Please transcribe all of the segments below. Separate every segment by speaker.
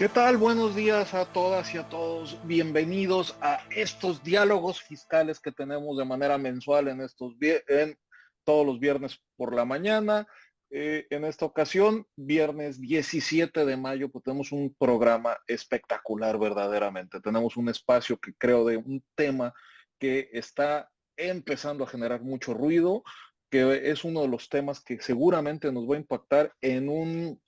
Speaker 1: ¿Qué tal? Buenos días a todas y a todos. Bienvenidos a estos diálogos fiscales que tenemos de manera mensual en todos los viernes por la mañana. En esta ocasión, viernes 17 de mayo, pues tenemos un programa espectacular verdaderamente. Tenemos un espacio que creo de un tema que está empezando a generar mucho ruido, que es uno de los temas que seguramente nos va a impactar en un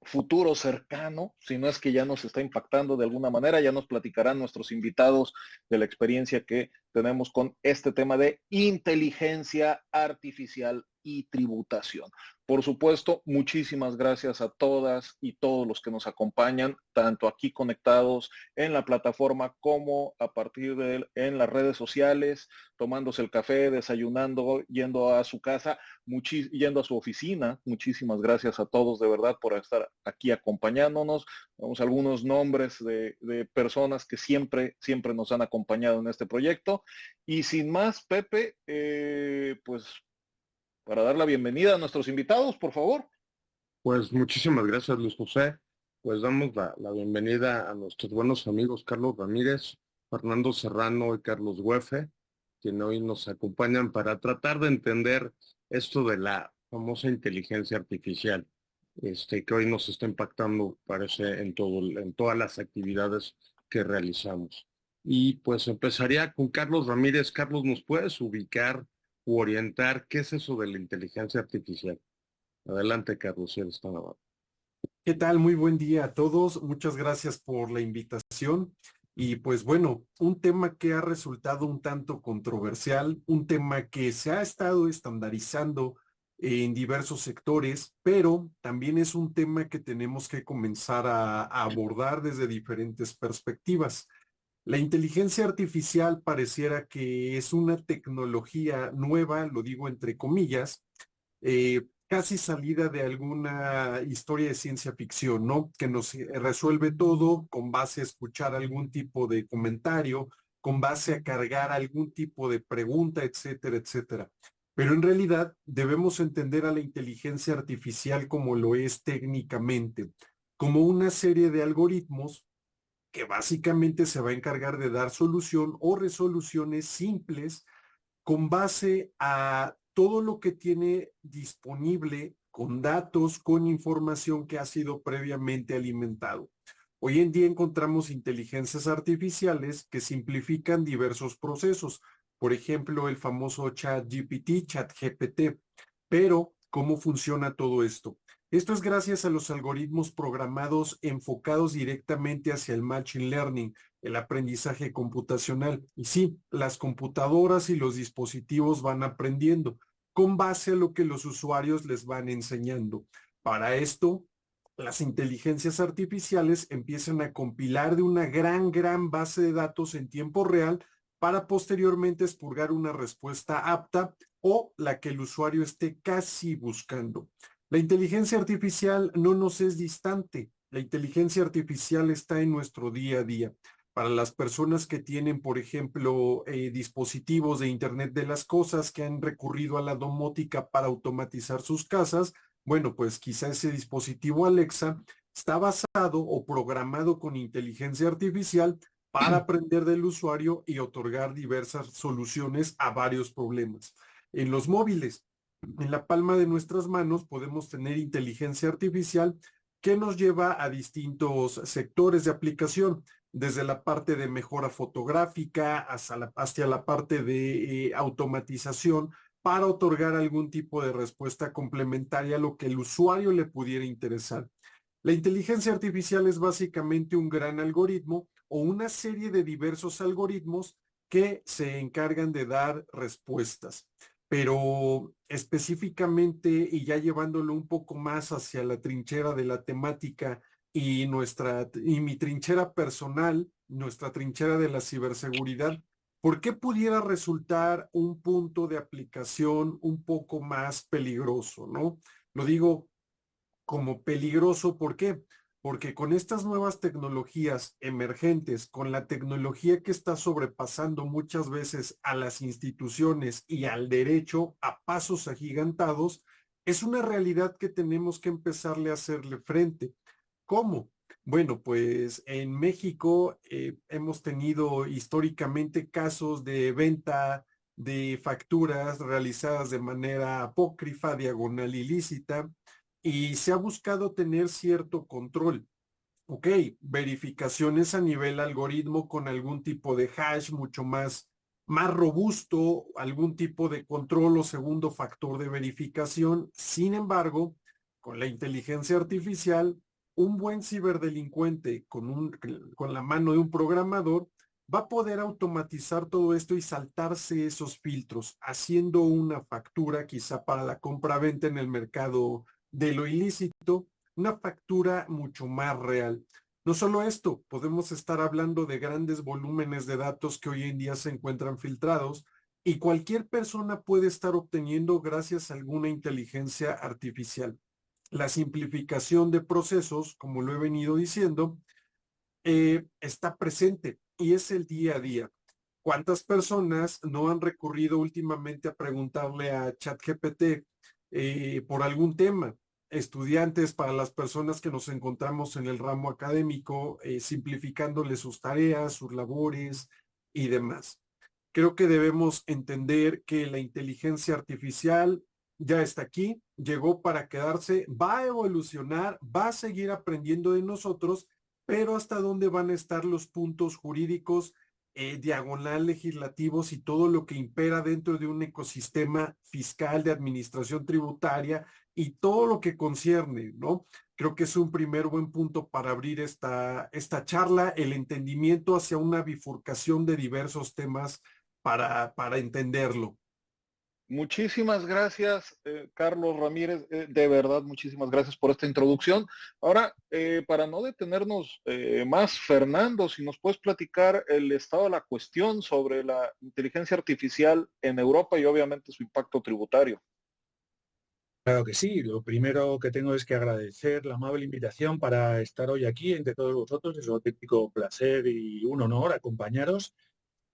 Speaker 1: futuro cercano, si no es que ya nos está impactando de alguna manera. Ya nos platicarán nuestros invitados de la experiencia que tenemos con este tema de inteligencia artificial y tributación. Por supuesto, muchísimas gracias a todas y todos los que nos acompañan, tanto aquí conectados en la plataforma como a partir en las redes sociales, tomándose el café, desayunando, yendo a su casa, yendo a su oficina. Muchísimas gracias a todos de verdad por estar aquí acompañándonos. Vamos a algunos nombres de personas que siempre nos han acompañado en este proyecto. Y sin más, Pepe, pues para dar la bienvenida a nuestros invitados, por favor.
Speaker 2: Pues muchísimas gracias, Luis José. Pues damos la bienvenida a nuestros buenos amigos Carlos Ramírez, Fernando Serrano y Carlos Huefe, quienes hoy nos acompañan para tratar de entender esto de la famosa inteligencia artificial, que hoy nos está impactando, parece, en todas las actividades que realizamos. Y pues empezaría con Carlos Ramírez. Carlos, ¿nos puedes ubicar u orientar qué es eso de la inteligencia artificial? Adelante, Carlos, si eres tan amable.
Speaker 3: ¿Qué tal? Muy buen día a todos. Muchas gracias por la invitación. Y pues bueno, un tema que ha resultado un tanto controversial, un tema que se ha estado estandarizando en diversos sectores, pero también es un tema que tenemos que comenzar a abordar desde diferentes perspectivas. La inteligencia artificial pareciera que es una tecnología nueva, lo digo entre comillas, casi salida de alguna historia de ciencia ficción, ¿no? Que nos resuelve todo con base a escuchar algún tipo de comentario, con base a cargar algún tipo de pregunta, etcétera, etcétera. Pero en realidad debemos entender a la inteligencia artificial como lo es técnicamente, como una serie de algoritmos que básicamente se va a encargar de dar solución o resoluciones simples con base a todo lo que tiene disponible con datos, con información que ha sido previamente alimentado. Hoy en día encontramos inteligencias artificiales que simplifican diversos procesos. Por ejemplo, el famoso ChatGPT. Pero, ¿cómo funciona todo esto? Esto es gracias a los algoritmos programados enfocados directamente hacia el machine learning, el aprendizaje computacional. Y sí, las computadoras y los dispositivos van aprendiendo con base a lo que los usuarios les van enseñando. Para esto, las inteligencias artificiales empiezan a compilar de una gran base de datos en tiempo real para posteriormente expurgar una respuesta apta o la que el usuario esté casi buscando. La inteligencia artificial no nos es distante. La inteligencia artificial está en nuestro día a día. Para las personas que tienen, por ejemplo, dispositivos de Internet de las Cosas que han recurrido a la domótica para automatizar sus casas, bueno, pues quizá ese dispositivo Alexa está basado o programado con inteligencia artificial para aprender del usuario y otorgar diversas soluciones a varios problemas. En los móviles, en la palma de nuestras manos, podemos tener inteligencia artificial que nos lleva a distintos sectores de aplicación, desde la parte de mejora fotográfica hasta la parte de automatización para otorgar algún tipo de respuesta complementaria a lo que el usuario le pudiera interesar. La inteligencia artificial es básicamente un gran algoritmo o una serie de diversos algoritmos que se encargan de dar respuestas. Pero específicamente y ya llevándolo un poco más hacia la trinchera de la temática y mi trinchera personal, nuestra trinchera de la ciberseguridad, ¿por qué pudiera resultar un punto de aplicación un poco más peligroso, ¿no? Lo digo como peligroso, ¿por qué? Porque con estas nuevas tecnologías emergentes, con la tecnología que está sobrepasando muchas veces a las instituciones y al derecho a pasos agigantados, es una realidad que tenemos que empezarle a hacerle frente. ¿Cómo? Bueno, pues en México hemos tenido históricamente casos de venta de facturas realizadas de manera apócrifa, diagonal ilícita, y se ha buscado tener cierto control. Ok, verificaciones a nivel algoritmo con algún tipo de hash mucho más robusto, algún tipo de control o segundo factor de verificación. Sin embargo, con la inteligencia artificial, un buen ciberdelincuente con la mano de un programador va a poder automatizar todo esto y saltarse esos filtros, haciendo una factura quizá para la compra-venta en el mercado de lo ilícito, una factura mucho más real. No solo esto, podemos estar hablando de grandes volúmenes de datos que hoy en día se encuentran filtrados y cualquier persona puede estar obteniendo gracias a alguna inteligencia artificial. La simplificación de procesos, como lo he venido diciendo, está presente y es el día a día. ¿Cuántas personas no han recurrido últimamente a preguntarle a ChatGPT por algún tema? Estudiantes, para las personas que nos encontramos en el ramo académico, simplificándole sus tareas, sus labores y demás. Creo que debemos entender que la inteligencia artificial ya está aquí, llegó para quedarse, va a evolucionar, va a seguir aprendiendo de nosotros, pero hasta dónde van a estar los puntos jurídicos, diagonal legislativos y todo lo que impera dentro de un ecosistema fiscal de administración tributaria y todo lo que concierne, ¿no? Creo que es un primer buen punto para abrir esta charla, el entendimiento hacia una bifurcación de diversos temas para entenderlo.
Speaker 1: Muchísimas gracias, Carlos Ramírez. De verdad, muchísimas gracias por esta introducción. Ahora, para no detenernos más, Fernando, si nos puedes platicar el estado de la cuestión sobre la inteligencia artificial en Europa y obviamente su impacto tributario.
Speaker 4: Claro que sí, lo primero que tengo es que agradecer la amable invitación para estar hoy aquí entre todos vosotros. Es un auténtico placer y un honor acompañaros.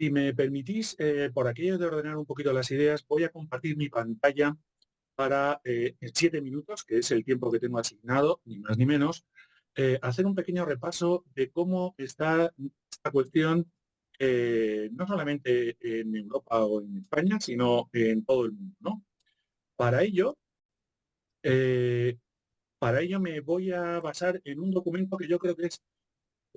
Speaker 4: Si me permitís, por aquello de ordenar un poquito las ideas, voy a compartir mi pantalla para 7 minutos, que es el tiempo que tengo asignado, ni más ni menos, hacer un pequeño repaso de cómo está esta cuestión, no solamente en Europa o en España, sino en todo el mundo, ¿no? Para ello, eh, para ello me voy a basar en un documento que yo creo que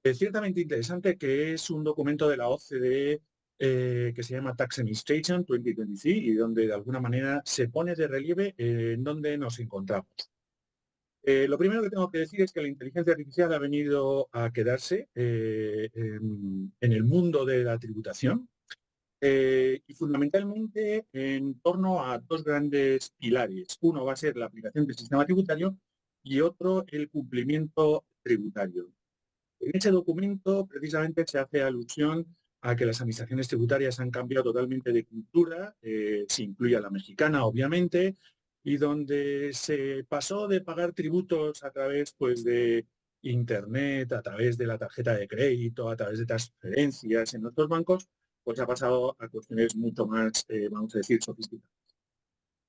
Speaker 4: es ciertamente interesante, que es un documento de la OCDE que se llama Tax Administration 2023 y donde de alguna manera se pone de relieve en dónde nos encontramos. Lo primero que tengo que decir es que la inteligencia artificial ha venido a quedarse en el mundo de la tributación y fundamentalmente en torno a dos grandes pilares. Uno va a ser la aplicación del sistema tributario y otro el cumplimiento tributario. En ese documento precisamente se hace alusión a que las administraciones tributarias han cambiado totalmente de cultura, se incluye a la mexicana obviamente, y donde se pasó de pagar tributos a través pues, de Internet, a través de la tarjeta de crédito, a través de transferencias en nuestros bancos, pues ha pasado a cuestiones mucho más, vamos a decir, sofisticadas.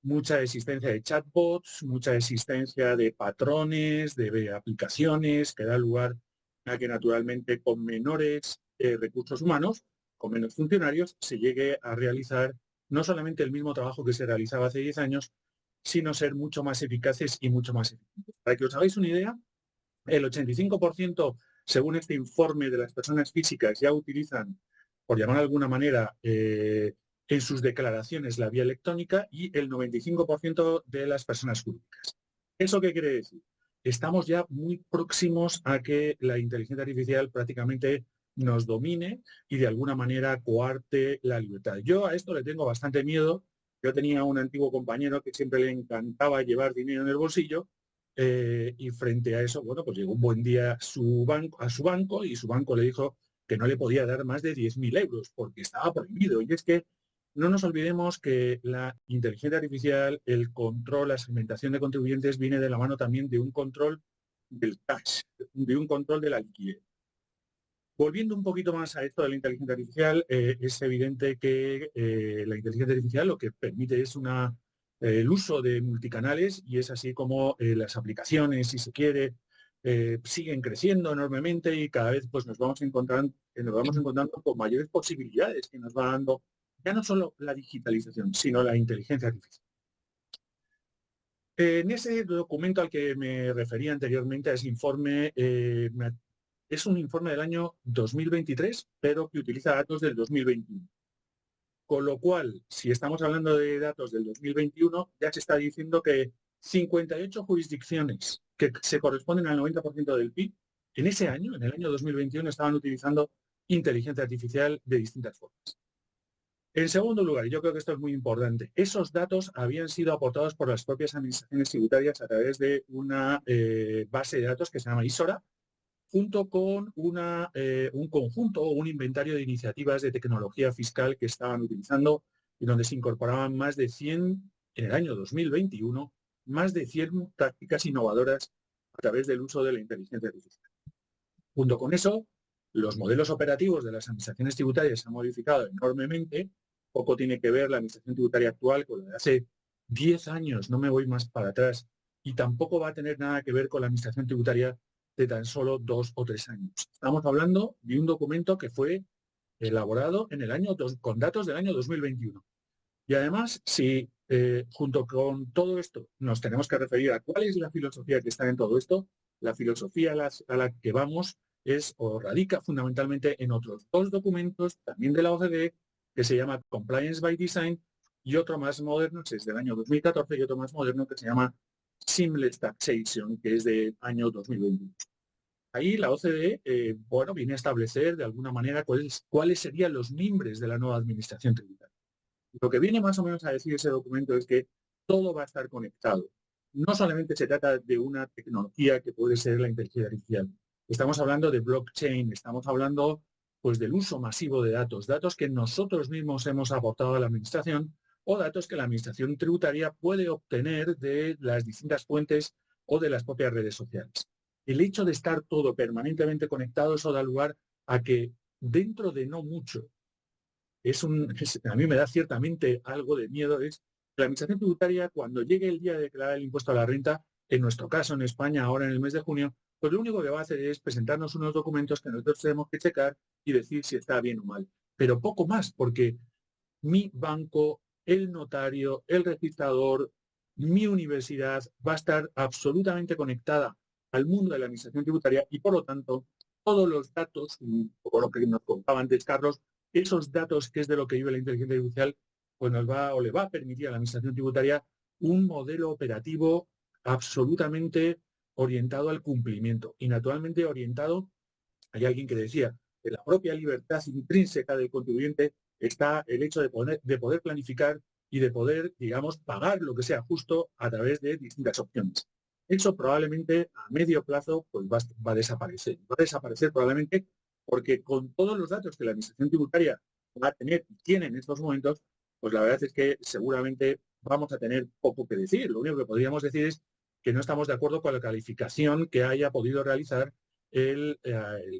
Speaker 4: Mucha existencia de chatbots, mucha existencia de patrones, de aplicaciones, que da lugar a que naturalmente con menores recursos humanos, con menos funcionarios, se llegue a realizar no solamente el mismo trabajo que se realizaba hace 10 años, sino ser mucho más eficaces y mucho más eficientes. Para que os hagáis una idea, el 85%, según este informe de las personas físicas, ya utilizan, por llamar de alguna manera, en sus declaraciones la vía electrónica y el 95% de las personas jurídicas. ¿Eso qué quiere decir? Estamos ya muy próximos a que la inteligencia artificial prácticamente nos domine y de alguna manera coarte la libertad. Yo a esto le tengo bastante miedo. Yo tenía un antiguo compañero que siempre le encantaba llevar dinero en el bolsillo y frente a eso, bueno, pues llegó un buen día a su banco y su banco le dijo que no le podía dar más de 10.000 euros porque estaba prohibido. Y es que no nos olvidemos que la inteligencia artificial, el control, la segmentación de contribuyentes viene de la mano también de un control del cash, de un control de la liquidez. Volviendo un poquito más a esto de la inteligencia artificial, es evidente que la inteligencia artificial lo que permite es el uso de multicanales y es así como las aplicaciones, si se quiere, siguen creciendo enormemente y cada vez pues nos vamos encontrando con mayores posibilidades que nos va dando ya no solo la digitalización, sino la inteligencia artificial. En ese documento al que me refería anteriormente, a ese informe, es un informe del año 2023, pero que utiliza datos del 2021. Con lo cual, si estamos hablando de datos del 2021, ya se está diciendo que 58 jurisdicciones que se corresponden al 90% del PIB, en ese año, en el año 2021, estaban utilizando inteligencia artificial de distintas formas. En segundo lugar, y yo creo que esto es muy importante, esos datos habían sido aportados por las propias administraciones tributarias a través de una base de datos que se llama ISORA, junto con un conjunto o un inventario de iniciativas de tecnología fiscal que estaban utilizando y donde se incorporaban más de 100, en el año 2021, más de 100 prácticas innovadoras a través del uso de la inteligencia artificial. Junto con eso, los modelos operativos de las administraciones tributarias se han modificado enormemente. Poco tiene que ver la administración tributaria actual con la de hace 10 años, no me voy más para atrás, y tampoco va a tener nada que ver con la administración tributaria de tan solo 2 o 3 años. Estamos hablando de un documento que fue elaborado en el año con datos del año 2021. Y además, si junto con todo esto nos tenemos que referir a cuál es la filosofía que está en todo esto, la filosofía a la que vamos es o radica fundamentalmente en otros 2 documentos, también de la OCDE, que se llama Compliance by Design, y otro más moderno, que es del año 2014, y otro más moderno que se llama Seamless Taxation, que es del año 2021. Ahí la OCDE viene a establecer de alguna manera cuáles serían los mimbres de la nueva administración tributaria. Lo que viene más o menos a decir ese documento es que todo va a estar conectado. No solamente se trata de una tecnología que puede ser la inteligencia artificial. Estamos hablando de blockchain, estamos hablando pues del uso masivo de datos, datos que nosotros mismos hemos aportado a la administración o datos que la administración tributaria puede obtener de las distintas fuentes o de las propias redes sociales. El hecho de estar todo permanentemente conectado, eso da lugar a que dentro de no mucho, a mí me da ciertamente algo de miedo, es que la administración tributaria, cuando llegue el día de declarar el impuesto a la renta, en nuestro caso en España, ahora en el mes de junio, pues lo único que va a hacer es presentarnos unos documentos que nosotros tenemos que checar y decir si está bien o mal. Pero poco más, porque mi banco, el notario, el registrador, mi universidad va a estar absolutamente conectada al mundo de la administración tributaria y, por lo tanto, todos los datos, por lo que nos contaba antes Carlos, esos datos, que es de lo que vive la inteligencia artificial, pues le va a permitir a la administración tributaria un modelo operativo absolutamente orientado al cumplimiento y naturalmente orientado, hay alguien que decía, en la propia libertad intrínseca del contribuyente está el hecho de poder planificar y de poder, digamos, pagar lo que sea justo a través de distintas opciones. Eso probablemente a medio plazo pues va a desaparecer. Va a desaparecer probablemente porque con todos los datos que la administración tributaria va a tener y tiene en estos momentos, pues la verdad es que seguramente vamos a tener poco que decir. Lo único que podríamos decir es que no estamos de acuerdo con la calificación que haya podido realizar el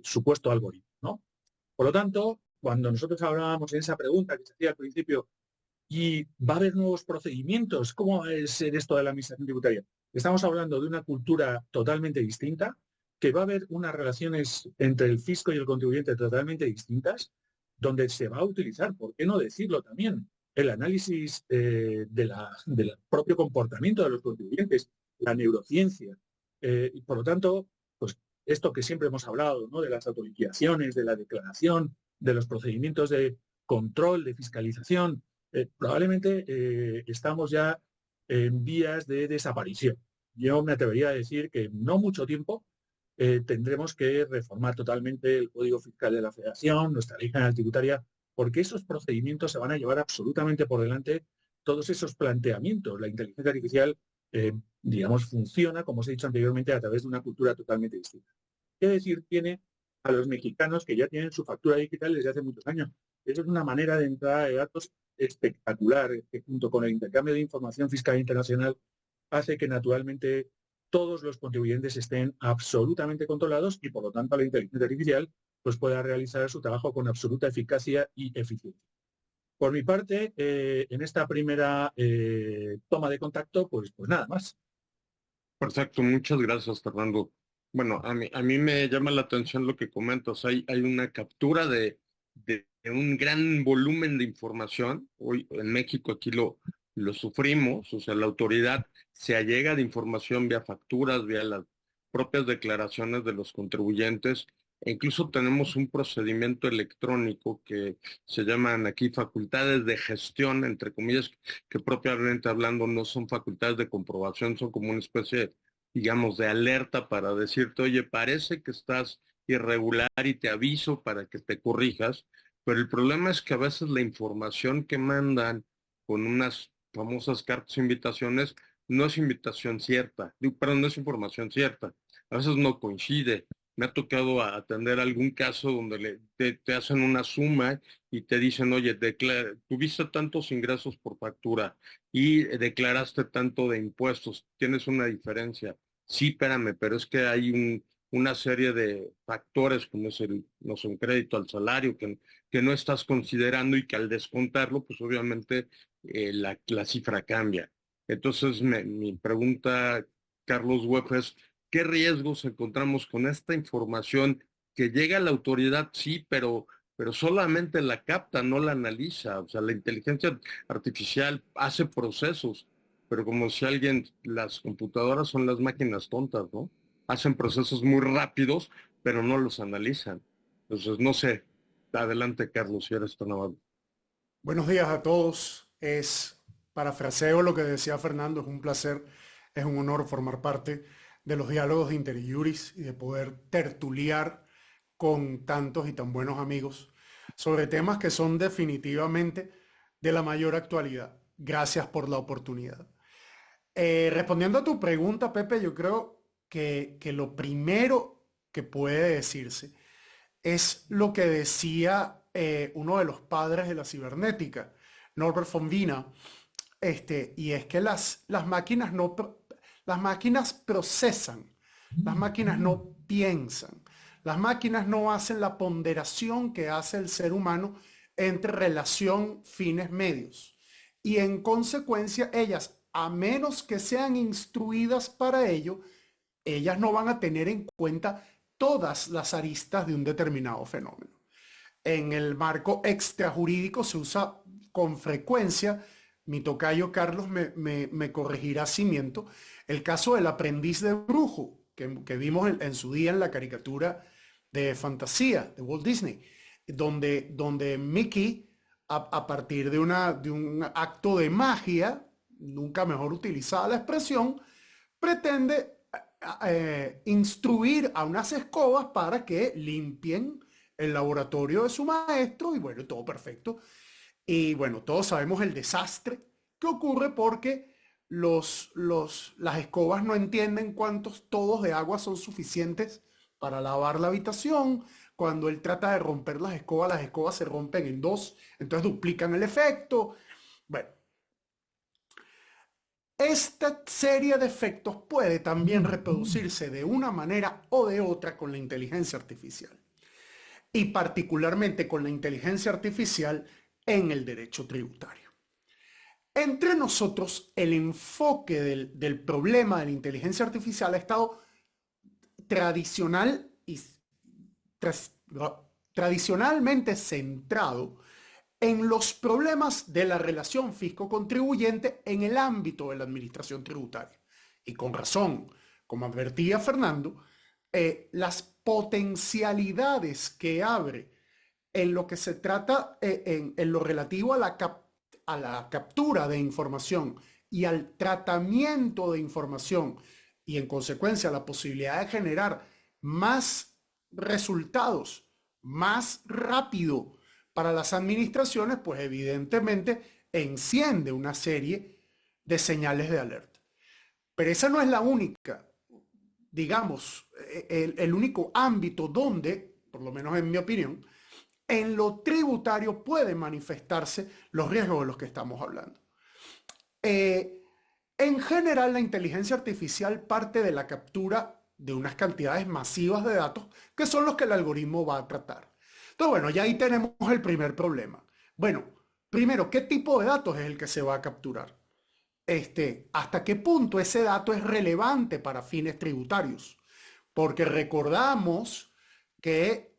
Speaker 4: supuesto algoritmo, ¿no? Por lo tanto, cuando nosotros hablábamos en esa pregunta que se hacía al principio, ¿y va a haber nuevos procedimientos? ¿Cómo va a ser esto de la administración tributaria? Estamos hablando de una cultura totalmente distinta, que va a haber unas relaciones entre el fisco y el contribuyente totalmente distintas, donde se va a utilizar, ¿por qué no decirlo también?, el análisis del propio comportamiento de los contribuyentes, la neurociencia. Y por lo tanto, pues esto que siempre hemos hablado, ¿no?, de las autoliquidaciones, de la declaración, de los procedimientos de control, de fiscalización, probablemente estamos ya en vías de desaparición. Yo me atrevería a decir que en no mucho tiempo tendremos que reformar totalmente el Código Fiscal de la Federación, nuestra Ley General Tributaria, porque esos procedimientos se van a llevar absolutamente por delante todos esos planteamientos. La inteligencia artificial, digamos, funciona, como os he dicho anteriormente, a través de una cultura totalmente distinta. ¿Qué decir tiene a los mexicanos que ya tienen su factura digital desde hace muchos años? Eso es una manera de entrada de datos espectacular, que junto con el intercambio de información fiscal internacional hace que naturalmente todos los contribuyentes estén absolutamente controlados y por lo tanto la inteligencia artificial pues pueda realizar su trabajo con absoluta eficacia y eficiencia. Por mi parte, en esta primera toma de contacto, pues nada más.
Speaker 2: Perfecto, muchas gracias, Fernando. Bueno, a mí me llama la atención lo que comentas. Hay una captura de un gran volumen de información. Hoy en México aquí lo sufrimos, o sea, la autoridad se allega de información vía facturas, vía las propias declaraciones de los contribuyentes, e incluso tenemos un procedimiento electrónico que se llaman aquí facultades de gestión, entre comillas, que propiamente hablando no son facultades de comprobación, son como una especie, digamos, de alerta para decirte, oye, parece que estás irregular y te aviso para que te corrijas, pero el problema es que a veces la información que mandan con unas famosas cartas de invitaciones no es invitación cierta, perdón, no es información cierta, a veces no coincide. Me ha tocado atender algún caso donde te hacen una suma y te dicen, oye, tuviste tantos ingresos por factura y declaraste tanto de impuestos, tienes una diferencia. Sí, espérame, pero es que hay una serie de factores como es no sé, un crédito al salario que no estás considerando y que al descontarlo, pues obviamente la cifra cambia. Entonces, mi pregunta, Carlos Hueff, es, ¿qué riesgos encontramos con esta información que llega a la autoridad? Sí, pero solamente la capta, no la analiza. O sea, la inteligencia artificial hace procesos, pero como si alguien, las computadoras son las máquinas tontas, ¿no? Hacen procesos muy rápidos, pero no los analizan. Entonces, no sé. Adelante, Carlos, si eres tan amable.
Speaker 5: Buenos días a todos. Parafraseo lo que decía Fernando, es un placer, es un honor formar parte de los diálogos de Interjuris y de poder tertuliar con tantos y tan buenos amigos sobre temas que son definitivamente de la mayor actualidad. Gracias por la oportunidad. Respondiendo a tu pregunta, Pepe, yo creo que lo primero que puede decirse es lo que decía uno de los padres de la cibernética, Norbert von Wiener, y es que las máquinas las máquinas procesan, las máquinas no piensan, las máquinas no hacen la ponderación que hace el ser humano entre relación fines medios. Y en consecuencia, ellas, a menos que sean instruidas para ello, ellas no van a tener en cuenta todas las aristas de un determinado fenómeno. En el marco extrajurídico se usa con frecuencia, mi tocayo Carlos me corregirá si miento, el caso del aprendiz de brujo, que vimos en su día en la caricatura de fantasía de Walt Disney, donde Mickey, a partir de un acto de magia, nunca mejor utilizada la expresión, pretende instruir a unas escobas para que limpien el laboratorio de su maestro y bueno, todo perfecto. Y bueno, todos sabemos el desastre que ocurre porque las escobas no entienden cuántos tubos de agua son suficientes para lavar la habitación. Cuando él trata de romper las escobas se rompen en dos, entonces duplican el efecto. Bueno, esta serie de efectos puede también reproducirse de una manera o de otra con la inteligencia artificial y particularmente con la inteligencia artificial en el derecho tributario. Entre nosotros, el enfoque del problema de la inteligencia artificial ha estado tradicionalmente centrado en los problemas de la relación fisco-contribuyente en el ámbito de la administración tributaria. Y con razón, como advertía Fernando, las potencialidades que abre en lo que se trata, en lo relativo a la captura de información y al tratamiento de información y en consecuencia la posibilidad de generar más resultados más rápido para las administraciones, pues evidentemente enciende una serie de señales de alerta. Pero esa no es la única, digamos, el único ámbito donde, por lo menos en mi opinión, en lo tributario pueden manifestarse los riesgos de los que estamos hablando. En general, la inteligencia artificial parte de la captura de unas cantidades masivas de datos que son los que el algoritmo va a tratar. Entonces, bueno, ya ahí tenemos el primer problema. Bueno, primero, ¿qué tipo de datos es el que se va a capturar? ¿Hasta qué punto ese dato es relevante para fines tributarios? porque recordamos que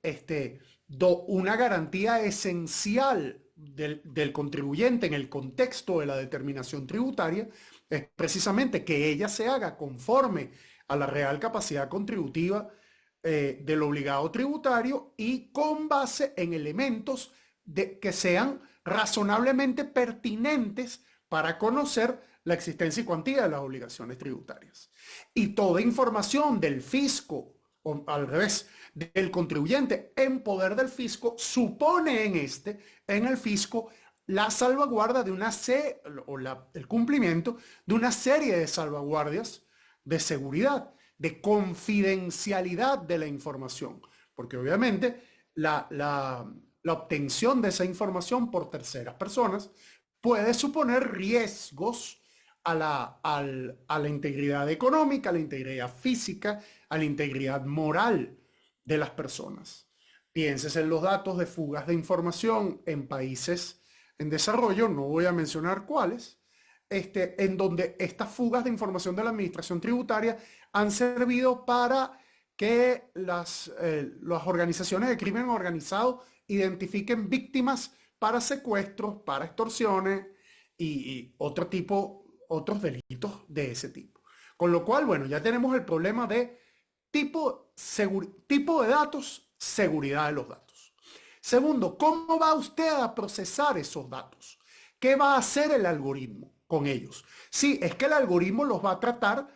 Speaker 5: una garantía esencial del contribuyente en el contexto de la determinación tributaria es precisamente que ella se haga conforme a la real capacidad contributiva del obligado tributario y con base en elementos que sean razonablemente pertinentes para conocer la existencia y cuantía de las obligaciones tributarias. Y toda información del fisco, o al revés, del contribuyente en poder del fisco, supone en el fisco, la salvaguarda de el cumplimiento de una serie de salvaguardias de seguridad, de confidencialidad de la información, porque obviamente la obtención de esa información por terceras personas puede suponer riesgos a la integridad económica, a la integridad física, a la integridad moral de las personas. Pienses en los datos de fugas de información en países en desarrollo, no voy a mencionar cuáles, en donde estas fugas de información de la administración tributaria han servido para que las organizaciones de crimen organizado identifiquen víctimas para secuestros, para extorsiones y otros delitos de ese tipo. Con lo cual, bueno, ya tenemos el problema de tipo de datos, seguridad de los datos. Segundo, ¿cómo va usted a procesar esos datos? ¿Qué va a hacer el algoritmo con ellos? Sí, es que el algoritmo los va a tratar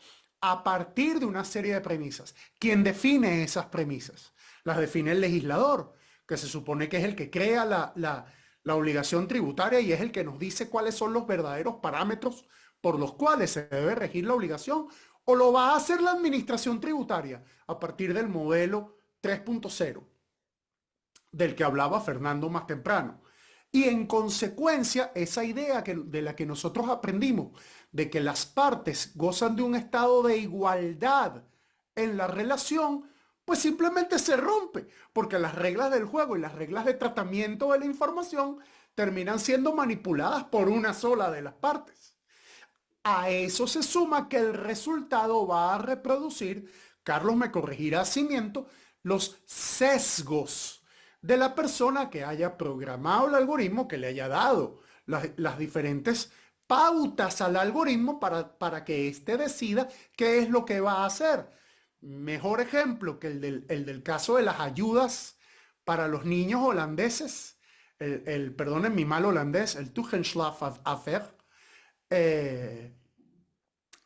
Speaker 5: a partir de una serie de premisas. ¿Quién define esas premisas? Las define el legislador, que se supone que es el que crea la obligación tributaria y es el que nos dice cuáles son los verdaderos parámetros por los cuales se debe regir la obligación, o lo va a hacer la administración tributaria a partir del modelo 3.0 del que hablaba Fernando más temprano. Y en consecuencia, esa idea de la que nosotros aprendimos, de que las partes gozan de un estado de igualdad en la relación, pues simplemente se rompe, porque las reglas del juego y las reglas de tratamiento de la información terminan siendo manipuladas por una sola de las partes. A eso se suma que el resultado va a reproducir, Carlos me corregirá si miento, los sesgos de la persona que haya programado el algoritmo, que le haya dado las diferentes pautas al algoritmo para que éste decida qué es lo que va a hacer. Mejor ejemplo que el del caso de las ayudas para los niños holandeses, perdonen mi mal holandés, el Toegeslagsaffaire,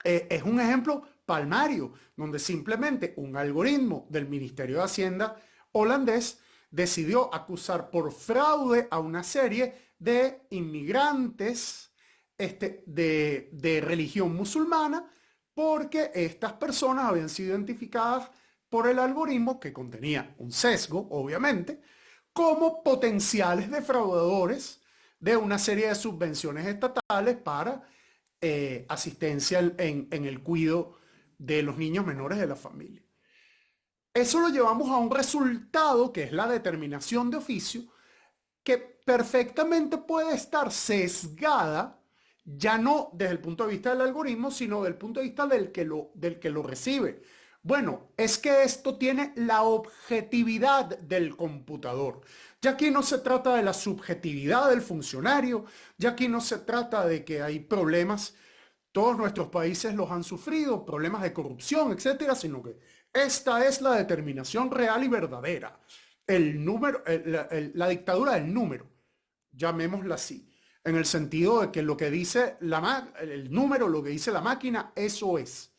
Speaker 5: es un ejemplo palmario, donde simplemente un algoritmo del Ministerio de Hacienda holandés decidió acusar por fraude a una serie de inmigrantes de religión musulmana, porque estas personas habían sido identificadas por el algoritmo, que contenía un sesgo, obviamente, como potenciales defraudadores de una serie de subvenciones estatales para asistencia en el cuidado de los niños menores de la familia. Eso lo llevamos a un resultado que es la determinación de oficio, que perfectamente puede estar sesgada, ya no desde el punto de vista del algoritmo, sino desde el punto de vista del que lo recibe. Bueno, es que esto tiene la objetividad del computador. Ya aquí no se trata de la subjetividad del funcionario, ya aquí no se trata de que hay problemas, todos nuestros países los han sufrido, problemas de corrupción, etcétera, sino que esta es la determinación real y verdadera. El número, la dictadura del número, llamémosla así, en el sentido de que lo que dice el número, lo que dice la máquina, eso es.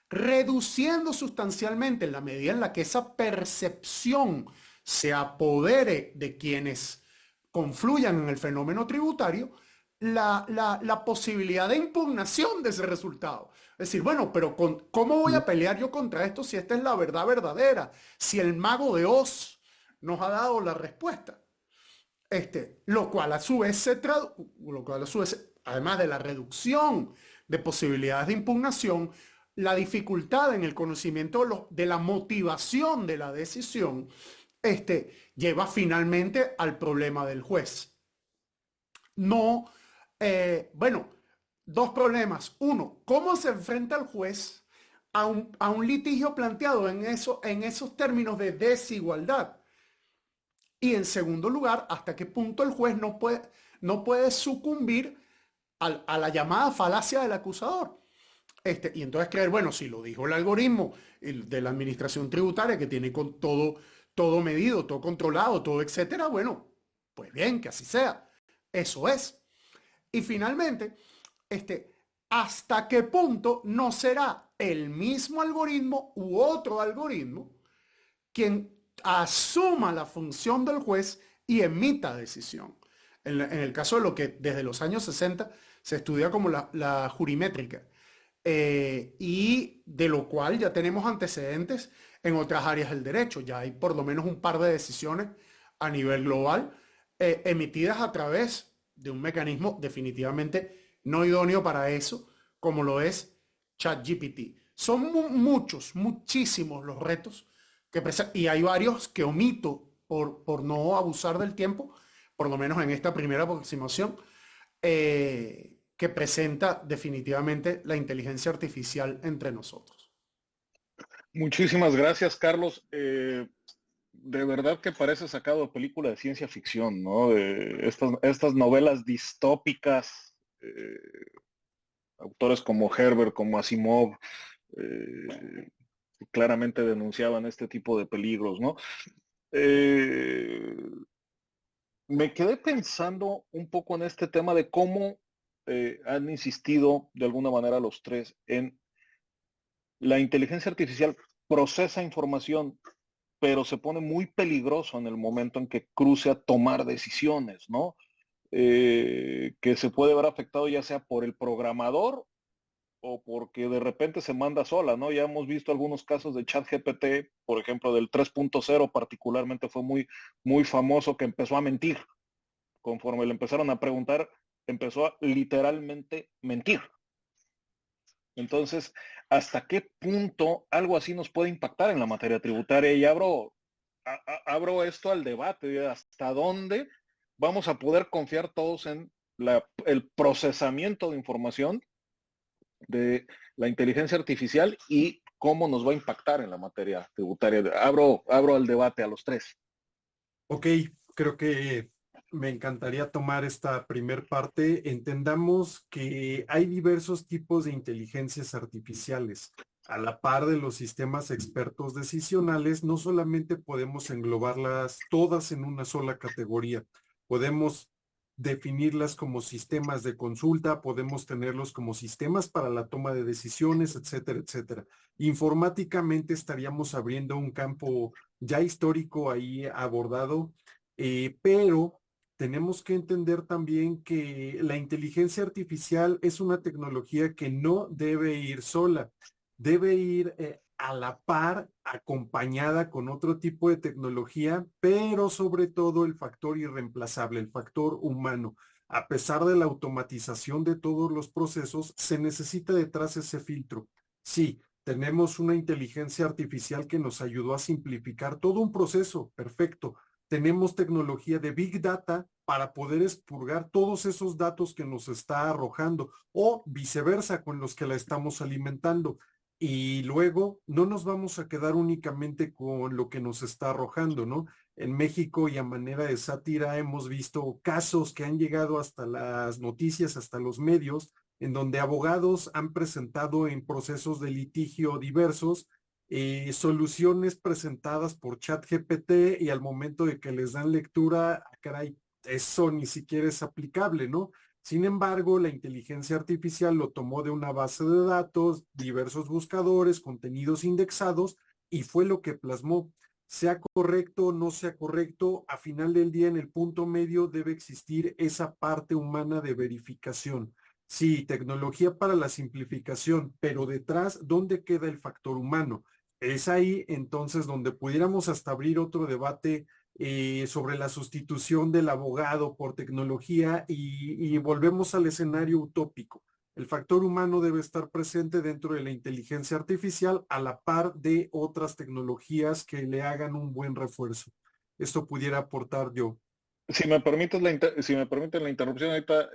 Speaker 5: Reduciendo sustancialmente en la medida en la que esa percepción se apodere de quienes confluyan en el fenómeno tributario, la posibilidad de impugnación de ese resultado. Es decir, bueno, pero ¿cómo voy a pelear yo contra esto si esta es la verdad verdadera? Si el mago de Oz nos ha dado la respuesta. Lo cual a su vez además de la reducción de posibilidades de impugnación, la dificultad en el conocimiento de la motivación de la decisión, lleva finalmente al problema del juez. Bueno, dos problemas. Uno, ¿cómo se enfrenta el juez a un litigio planteado en esos términos de desigualdad. Y en segundo lugar, hasta qué punto el juez no puede sucumbir a la llamada falacia del acusador. Y entonces creer, bueno, si lo dijo el algoritmo de la administración tributaria que tiene con todo medido, todo controlado, todo etcétera, bueno, pues bien, que así sea. Eso es. Y finalmente, ¿hasta qué punto no será el mismo algoritmo u otro algoritmo quien asuma la función del juez y emita decisión? En el caso de lo que desde los años 60 se estudia como la jurimétrica, y de lo cual ya tenemos antecedentes en otras áreas del derecho. Ya hay por lo menos un par de decisiones a nivel global emitidas a través de un mecanismo definitivamente no idóneo para eso, como lo es ChatGPT. Son muchísimos los retos y hay varios que omito por no abusar del tiempo, por lo menos en esta primera aproximación, que presenta definitivamente la inteligencia artificial entre nosotros.
Speaker 1: Muchísimas gracias, Carlos. De verdad que parece sacado de película de ciencia ficción, ¿no? Estas novelas distópicas, autores como Herbert, como Asimov, claramente denunciaban este tipo de peligros, ¿no? Me quedé pensando un poco en este tema de cómo han insistido de alguna manera los tres en la inteligencia artificial procesa información, pero se pone muy peligroso en el momento en que cruce a tomar decisiones, ¿no? Que se puede ver afectado ya sea por el programador o porque de repente se manda sola, ¿no? Ya hemos visto algunos casos de ChatGPT, por ejemplo, del 3.0 particularmente fue muy famoso, que empezó a mentir. Conforme le empezaron a preguntar, empezó a literalmente mentir. Entonces, ¿hasta qué punto algo así nos puede impactar en la materia tributaria? Y abro esto al debate, ¿hasta dónde vamos a poder confiar todos en el procesamiento de información de la inteligencia artificial y cómo nos va a impactar en la materia tributaria? Abro al debate a los tres.
Speaker 3: Ok, creo que me encantaría tomar esta primer parte. Entendamos que hay diversos tipos de inteligencias artificiales. A la par de los sistemas expertos decisionales, no solamente podemos englobarlas todas en una sola categoría. Podemos definirlas como sistemas de consulta, podemos tenerlos como sistemas para la toma de decisiones, etcétera, etcétera. Informáticamente estaríamos abriendo un campo ya histórico ahí abordado, pero tenemos que entender también que la inteligencia artificial es una tecnología que no debe ir sola, debe ir a la par, acompañada con otro tipo de tecnología, pero sobre todo el factor irreemplazable, el factor humano. A pesar de la automatización de todos los procesos, se necesita detrás ese filtro. Sí, tenemos una inteligencia artificial que nos ayudó a simplificar todo un proceso, perfecto. Tenemos tecnología de Big Data para poder expurgar todos esos datos que nos está arrojando o viceversa con los que la estamos alimentando. Y luego no nos vamos a quedar únicamente con lo que nos está arrojando, ¿no? En México y a manera de sátira hemos visto casos que han llegado hasta las noticias, hasta los medios, en donde abogados han presentado en procesos de litigio diversos soluciones presentadas por ChatGPT y al momento de que les dan lectura, caray, eso ni siquiera es aplicable, ¿no? Sin embargo, la inteligencia artificial lo tomó de una base de datos, diversos buscadores, contenidos indexados, y fue lo que plasmó. Sea correcto o no sea correcto, a final del día en el punto medio debe existir esa parte humana de verificación. Sí, tecnología para la simplificación, pero detrás, ¿dónde queda el factor humano? Es ahí entonces donde pudiéramos hasta abrir otro debate sobre la sustitución del abogado por tecnología y volvemos al escenario utópico. El factor humano debe estar presente dentro de la inteligencia artificial a la par de otras tecnologías que le hagan un buen refuerzo. Esto pudiera aportar yo.
Speaker 1: Si me permites si me permiten la interrupción ahorita,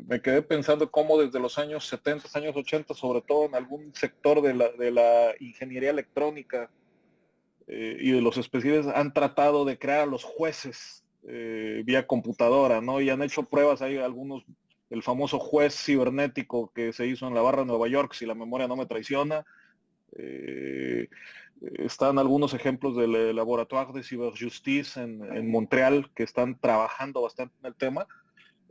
Speaker 1: me quedé pensando cómo desde los años 70, años 80, sobre todo en algún sector de la ingeniería electrónica y de los especialistas, han tratado de crear a los jueces vía computadora, ¿no? Y han hecho pruebas, hay algunos, el famoso juez cibernético que se hizo en la barra de Nueva York, si la memoria no me traiciona. Eh, Están algunos ejemplos del Laboratoire de Cyberjustice en Montreal que están trabajando bastante en el tema.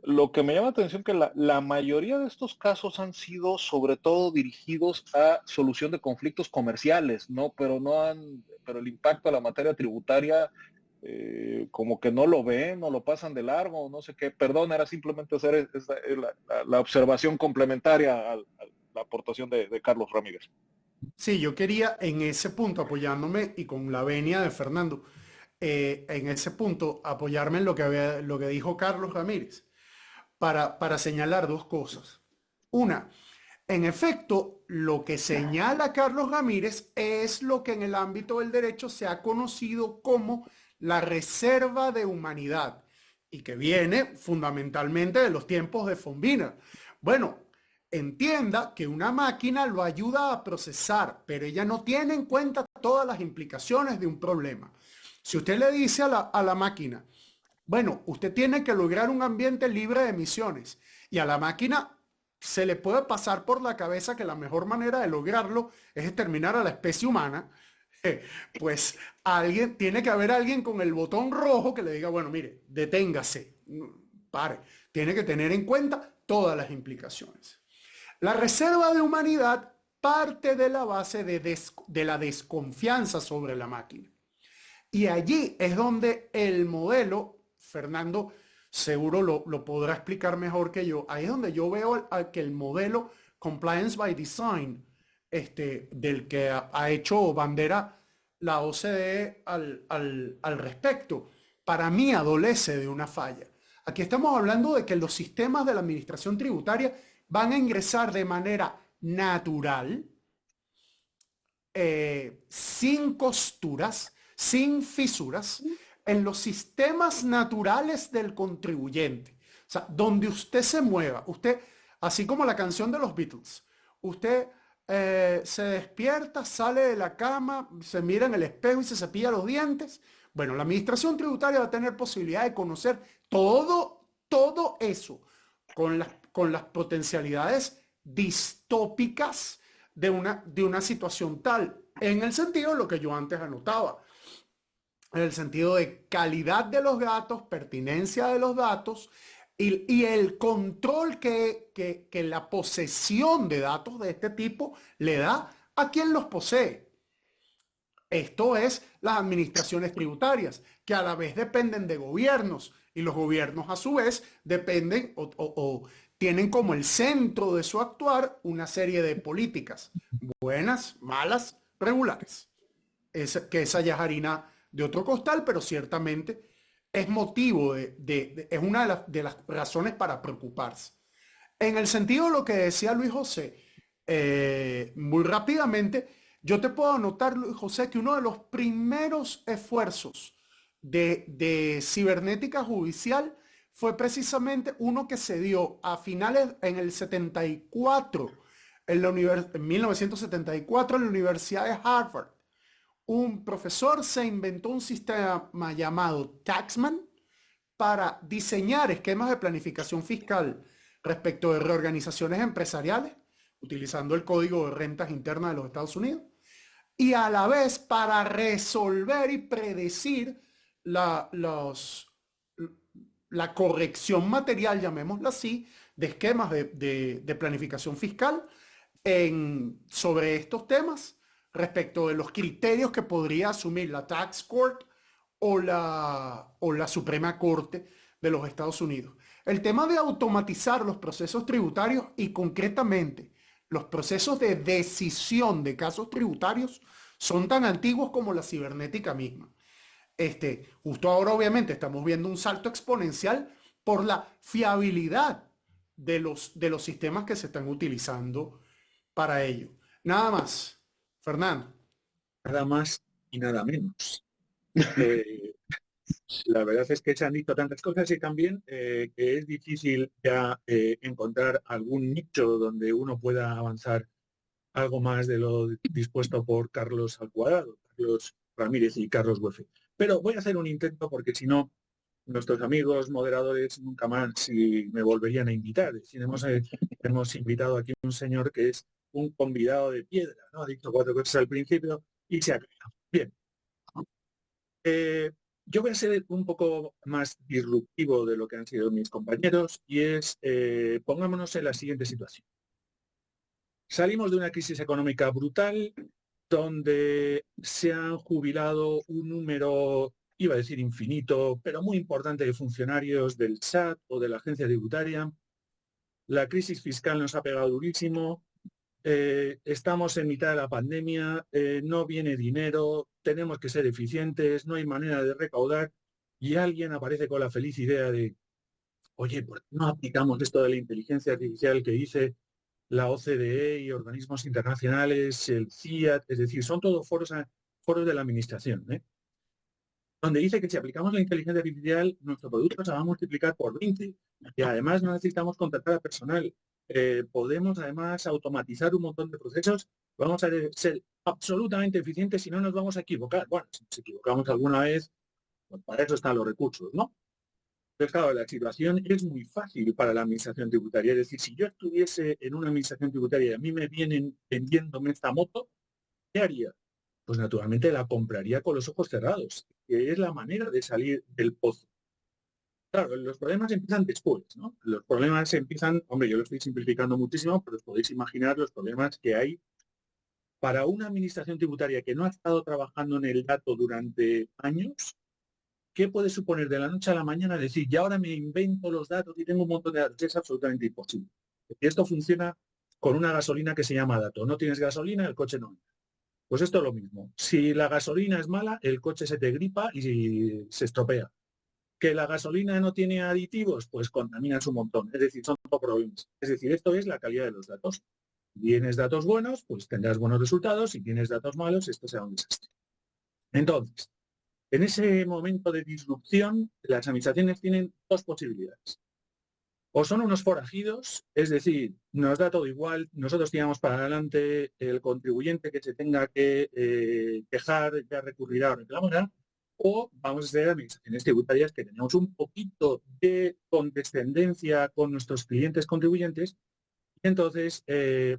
Speaker 1: Lo que me llama la atención es que la mayoría de estos casos han sido sobre todo dirigidos a solución de conflictos comerciales, ¿no? Pero el impacto a la materia tributaria como que no lo ven, no lo pasan de largo, no sé qué. Perdón, era simplemente hacer la observación complementaria a la aportación de Carlos Ramírez.
Speaker 5: Sí, yo quería en ese punto, apoyándome y con la venia de Fernando, en ese punto apoyarme en lo que dijo Carlos Ramírez, para señalar dos cosas. Una, en efecto, lo que señala Carlos Ramírez es lo que en el ámbito del derecho se ha conocido como la reserva de humanidad y que viene fundamentalmente de los tiempos de von Wiener. Bueno, entienda que una máquina lo ayuda a procesar, pero ella no tiene en cuenta todas las implicaciones de un problema. Si usted le dice a la máquina, bueno, usted tiene que lograr un ambiente libre de emisiones y a la máquina se le puede pasar por la cabeza que la mejor manera de lograrlo es exterminar a la especie humana, pues tiene que haber alguien con el botón rojo que le diga, bueno, mire, deténgase, pare, tiene que tener en cuenta todas las implicaciones. La reserva de humanidad parte de la base de la desconfianza sobre la máquina. Y allí es donde el modelo, Fernando seguro lo podrá explicar mejor que yo, ahí es donde yo veo que el modelo Compliance by Design, del que ha hecho bandera la OCDE al respecto, para mí adolece de una falla. Aquí estamos hablando de que los sistemas de la administración tributaria van a ingresar de manera natural, sin costuras, sin fisuras, en los sistemas naturales del contribuyente. O sea, donde usted se mueva, usted, así como la canción de los Beatles, usted se despierta, sale de la cama, se mira en el espejo y se cepilla los dientes. Bueno, la administración tributaria va a tener posibilidad de conocer todo eso con las potencialidades distópicas de una situación tal, en el sentido de lo que yo antes anotaba, en el sentido de calidad de los datos, pertinencia de los datos y el control que la posesión de datos de este tipo le da a quien los posee. Esto es las administraciones tributarias, que a la vez dependen de gobiernos y los gobiernos a su vez dependen o tienen como el centro de su actuar una serie de políticas, buenas, malas, regulares. Que esa ya es harina de otro costal, pero ciertamente es motivo es una de las razones para preocuparse. En el sentido de lo que decía Luis José, muy rápidamente, yo te puedo anotar, Luis José, que uno de los primeros esfuerzos de cibernética judicial fue precisamente uno que se dio a finales en el 74, en 1974 en la Universidad de Harvard. Un profesor se inventó un sistema llamado Taxman para diseñar esquemas de planificación fiscal respecto de reorganizaciones empresariales, utilizando el Código de Rentas Internas de los Estados Unidos, y a la vez para resolver y predecir la corrección material, llamémosla así, de esquemas de planificación fiscal sobre estos temas respecto de los criterios que podría asumir la Tax Court o la Suprema Corte de los Estados Unidos. El tema de automatizar los procesos tributarios y concretamente los procesos de decisión de casos tributarios son tan antiguos como la cibernética misma. Justo ahora obviamente estamos viendo un salto exponencial por la fiabilidad de los sistemas que se están utilizando para ello. Nada más. Fernando.
Speaker 4: Nada más y nada menos. La verdad es que se han dicho tantas cosas y también que es difícil ya encontrar algún nicho donde uno pueda avanzar algo más de lo dispuesto por Carlos al cuadrado, Carlos Ramírez y Carlos Güefe. Pero voy a hacer un intento porque si no, nuestros amigos moderadores nunca más me volverían a invitar. Es decir, hemos invitado aquí a un señor que es un convidado de piedra, ¿no? Ha dicho 4 cosas al principio y se ha caído. Bien. Yo voy a ser un poco más disruptivo de lo que han sido mis compañeros y es, pongámonos en la siguiente situación. Salimos de una crisis económica brutal donde se han jubilado un número, iba a decir infinito, pero muy importante de funcionarios del SAT o de la agencia tributaria. La crisis fiscal nos ha pegado durísimo. Estamos en mitad de la pandemia, no viene dinero, tenemos que ser eficientes, no hay manera de recaudar y alguien aparece con la feliz idea de, oye, ¿por qué no aplicamos esto de la inteligencia artificial que dice la OCDE y organismos internacionales, el CIAT, es decir, son todos foros de la administración, donde dice que si aplicamos la inteligencia artificial, nuestro producto se va a multiplicar por 20 y además no necesitamos contratar a personal. Podemos además automatizar un montón de procesos, vamos a ser absolutamente eficientes y no nos vamos a equivocar. Bueno, si nos equivocamos alguna vez, pues para eso están los recursos, ¿no? Entonces, claro, la situación es muy fácil para la administración tributaria. Es decir, si yo estuviese en una administración tributaria y a mí me vienen vendiéndome esta moto, ¿qué haría? Pues naturalmente la compraría con los ojos cerrados, que es la manera de salir del pozo. Claro, los problemas empiezan después, ¿no? Los problemas empiezan, hombre, yo lo estoy simplificando muchísimo, pero os podéis imaginar los problemas que hay para una administración tributaria que no ha estado trabajando en el dato durante años. ¿Qué puede suponer de la noche a la mañana decir, y ahora me invento los datos y tengo un montón de datos? Es absolutamente imposible. Esto funciona con una gasolina que se llama dato. No tienes gasolina, el coche no anda. Pues esto es lo mismo. Si la gasolina es mala, el coche se te gripa y se estropea. Que la gasolina no tiene aditivos, pues contaminas un montón. Es decir, son todos problemas. Es decir, esto es la calidad de los datos. Si tienes datos buenos, pues tendrás buenos resultados. Si tienes datos malos, esto será un desastre. Entonces, en ese momento de disrupción, las administraciones tienen dos posibilidades. O son unos forajidos, es decir, nos da todo igual, nosotros tiramos para adelante, el contribuyente que se tenga que quejar ya recurrirá o reclamará, o vamos a ser administraciones tributarias que tenemos un poquito de condescendencia con nuestros clientes contribuyentes, y entonces,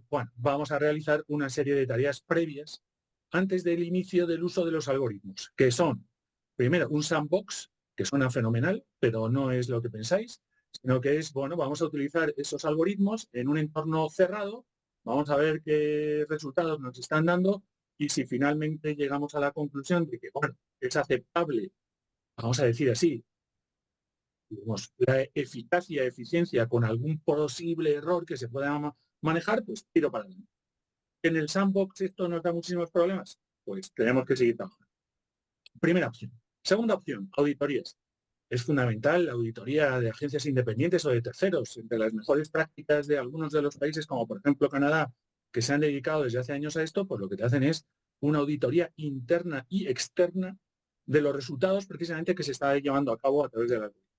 Speaker 4: bueno, vamos a realizar una serie de tareas previas antes del inicio del uso de los algoritmos, que son, primero, un sandbox, que suena fenomenal, pero no es lo que pensáis, sino que es, bueno, vamos a utilizar esos algoritmos en un entorno cerrado, vamos a ver qué resultados nos están dando y si finalmente llegamos a la conclusión de que, bueno, es aceptable, vamos a decir así, digamos, la eficacia, eficiencia con algún posible error que se pueda manejar, pues tiro para adelante. En el sandbox esto nos da muchísimos problemas, pues tenemos que seguir trabajando. Primera opción. Segunda opción, auditorías. Es fundamental la auditoría de agencias independientes o de terceros. Entre las mejores prácticas de algunos de los países, como por ejemplo Canadá, que se han dedicado desde hace años a esto, pues lo que te hacen es una auditoría interna y externa de los resultados precisamente que se está llevando a cabo a través del algoritmo.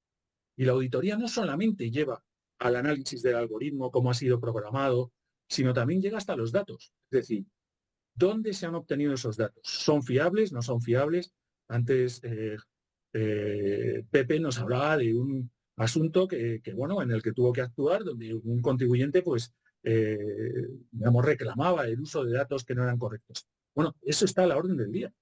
Speaker 4: Y la auditoría no solamente lleva al análisis del algoritmo, cómo ha sido programado, sino también llega hasta los datos. Es decir, ¿dónde se han obtenido esos datos? ¿Son fiables? ¿No son fiables? Antes Pepe nos hablaba de un asunto bueno, en el que tuvo que actuar, donde un contribuyente, pues, digamos, reclamaba el uso de datos que no eran correctos. Bueno, eso está a la orden del día.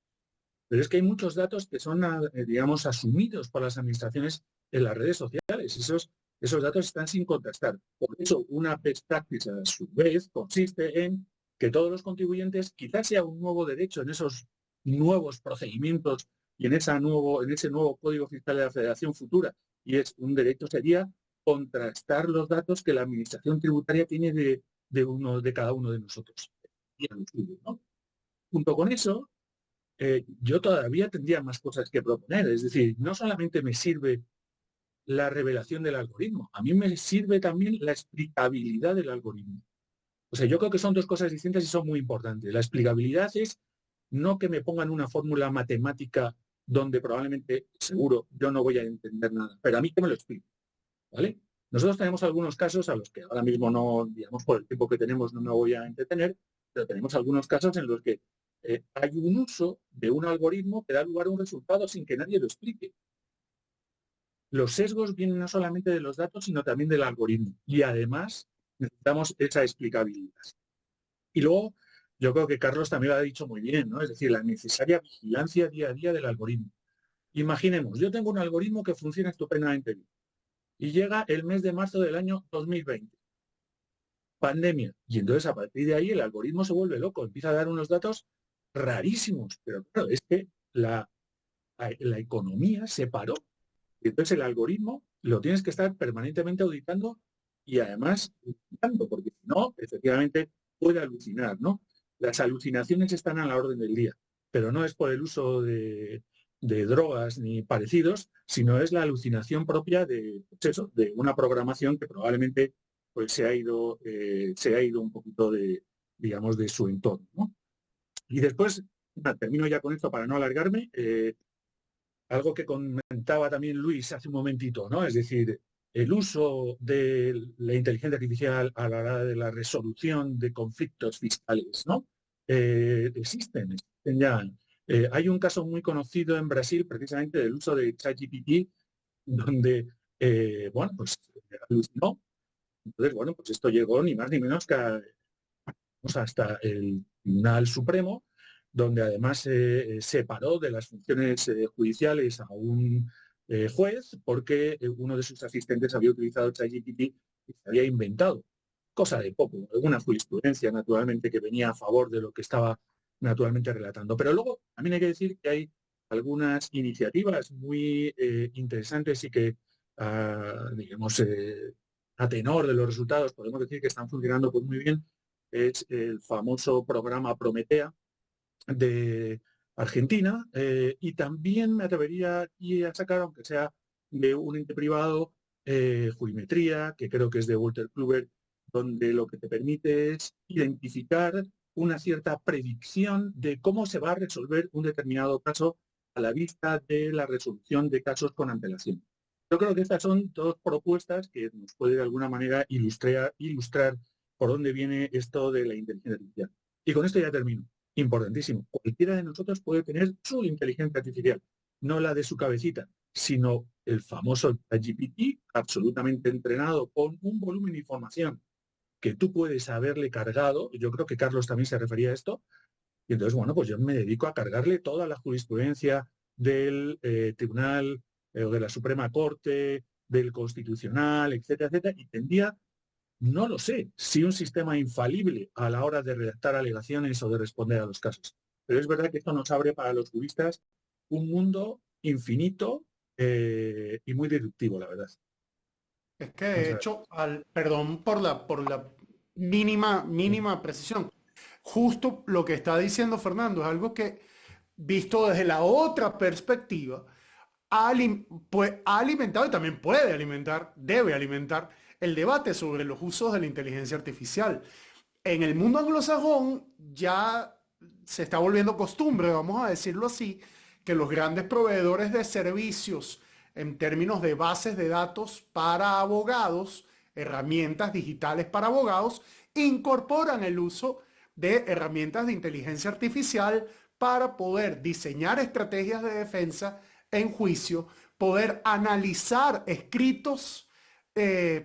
Speaker 4: Pero es que hay muchos datos que son, digamos, asumidos por las administraciones en las redes sociales. Esos datos están sin contrastar. Por eso, una best practice, a su vez, consiste en que todos los contribuyentes, quizás sea un nuevo derecho en esos nuevos procedimientos y en ese nuevo Código Fiscal de la Federación futura, y es un derecho sería contrastar los datos que la Administración Tributaria tiene de cada uno de nosotros. ¿No? Junto con eso, yo todavía tendría más cosas que proponer. Es decir, no solamente me sirve la revelación del algoritmo, a mí me sirve también la explicabilidad del algoritmo. O sea, yo creo que son dos cosas distintas y son muy importantes. La explicabilidad es no que me pongan una fórmula matemática donde probablemente, seguro, yo no voy a entender nada. Pero a mí que me lo explique, ¿vale? Nosotros tenemos algunos casos a los que ahora mismo no, digamos, por el tiempo que tenemos no me voy a entretener, pero tenemos algunos casos en los que hay un uso de un algoritmo que da lugar a un resultado sin que nadie lo explique. Los sesgos vienen no solamente de los datos, sino también del algoritmo. Y además necesitamos esa explicabilidad. Y luego, yo creo que Carlos también lo ha dicho muy bien, ¿no? Es decir, la necesaria vigilancia día a día del algoritmo. Imaginemos, yo tengo un algoritmo que funciona estupendamente bien. Y llega el mes de marzo del año 2020. Pandemia. Y entonces a partir de ahí el algoritmo se vuelve loco, empieza a dar unos datos rarísimos. Pero claro, es que la economía se paró. Y entonces el algoritmo lo tienes que estar permanentemente auditando y además auditando, porque si no, efectivamente puede alucinar, ¿no? Las alucinaciones están a la orden del día, pero no es por el uso de drogas ni parecidos, sino es la alucinación propia de, pues eso, de una programación que probablemente pues, se ha ido un poquito de, digamos, de su entorno, ¿no? Y después, termino ya con esto para no alargarme, algo que comentaba también Luis hace un momentito, ¿no? Es decir, el uso de la inteligencia artificial a la hora de la resolución de conflictos fiscales, ¿no? Existen ya. Hay un caso muy conocido en Brasil, precisamente, del uso de ChatGPT, donde, bueno, pues alucinó. Entonces, bueno, pues esto llegó ni más ni menos que hasta el Tribunal Supremo, donde además se separó de las funciones judiciales a un juez porque uno de sus asistentes había utilizado ChatGPT y se había inventado, cosa de poco, alguna jurisprudencia naturalmente que venía a favor de lo que estaba naturalmente relatando. Pero luego también hay que decir que hay algunas iniciativas muy interesantes y que, digamos, a tenor de los resultados podemos decir que están funcionando pues muy bien. Es el famoso programa Prometea de Argentina y también me atrevería aquí a sacar, aunque sea de un ente privado, Jurimetría, que creo que es de Walter Kluber, donde lo que te permite es identificar una cierta predicción de cómo se va a resolver un determinado caso a la vista de la resolución de casos con antelación. Yo creo que estas son dos propuestas que nos puede de alguna manera ilustrar por dónde viene esto de la inteligencia artificial. Y con esto ya termino. Importantísimo. Cualquiera de nosotros puede tener su inteligencia artificial, no la de su cabecita, sino el famoso GPT absolutamente entrenado con un volumen de información que tú puedes haberle cargado. Yo creo que Carlos también se refería a esto. Y entonces, bueno, pues yo me dedico a cargarle toda la jurisprudencia del Tribunal o de la Suprema Corte, del Constitucional, etcétera, etcétera, y tendría, no lo sé, si un sistema infalible a la hora de redactar alegaciones o de responder a los casos. Pero es verdad que esto nos abre para los juristas un mundo infinito y muy disruptivo, la verdad.
Speaker 5: Es que de hecho, perdón por la mínima precisión, justo lo que está diciendo Fernando es algo que, visto desde la otra perspectiva, ha alimentado y también puede alimentar, debe alimentar el debate sobre los usos de la inteligencia artificial. En el mundo anglosajón ya se está volviendo costumbre, vamos a decirlo así, que los grandes proveedores de servicios en términos de bases de datos para abogados, herramientas digitales para abogados, incorporan el uso de herramientas de inteligencia artificial para poder diseñar estrategias de defensa en juicio, poder analizar escritos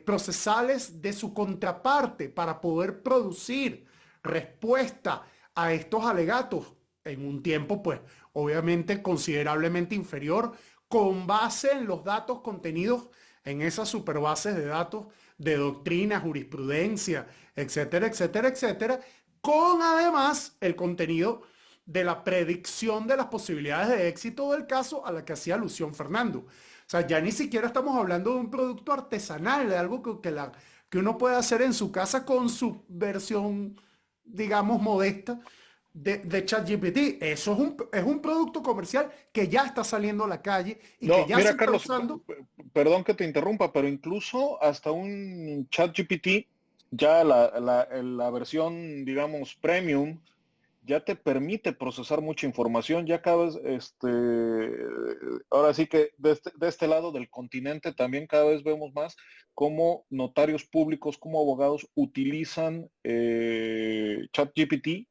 Speaker 5: procesales de su contraparte para poder producir respuesta a estos alegatos en un tiempo, pues, obviamente considerablemente inferior, con base en los datos contenidos en esas superbases de datos de doctrina, jurisprudencia, etcétera, etcétera, etcétera, con además el contenido de la predicción de las posibilidades de éxito del caso a la que hacía alusión Fernando. O sea, ya ni siquiera estamos hablando de un producto artesanal, de algo que uno puede hacer en su casa con su versión, digamos, modesta de ChatGPT. Eso es un producto comercial que ya está saliendo a la calle y que ya
Speaker 1: mira,
Speaker 5: se está
Speaker 1: Carlos,
Speaker 5: usando.
Speaker 1: perdón que te interrumpa, pero incluso hasta un ChatGPT, ya la versión, digamos, premium, ya te permite procesar mucha información, ya cada vez, ahora sí que de este lado del continente también cada vez vemos más cómo notarios públicos, como abogados utilizan ChatGPT,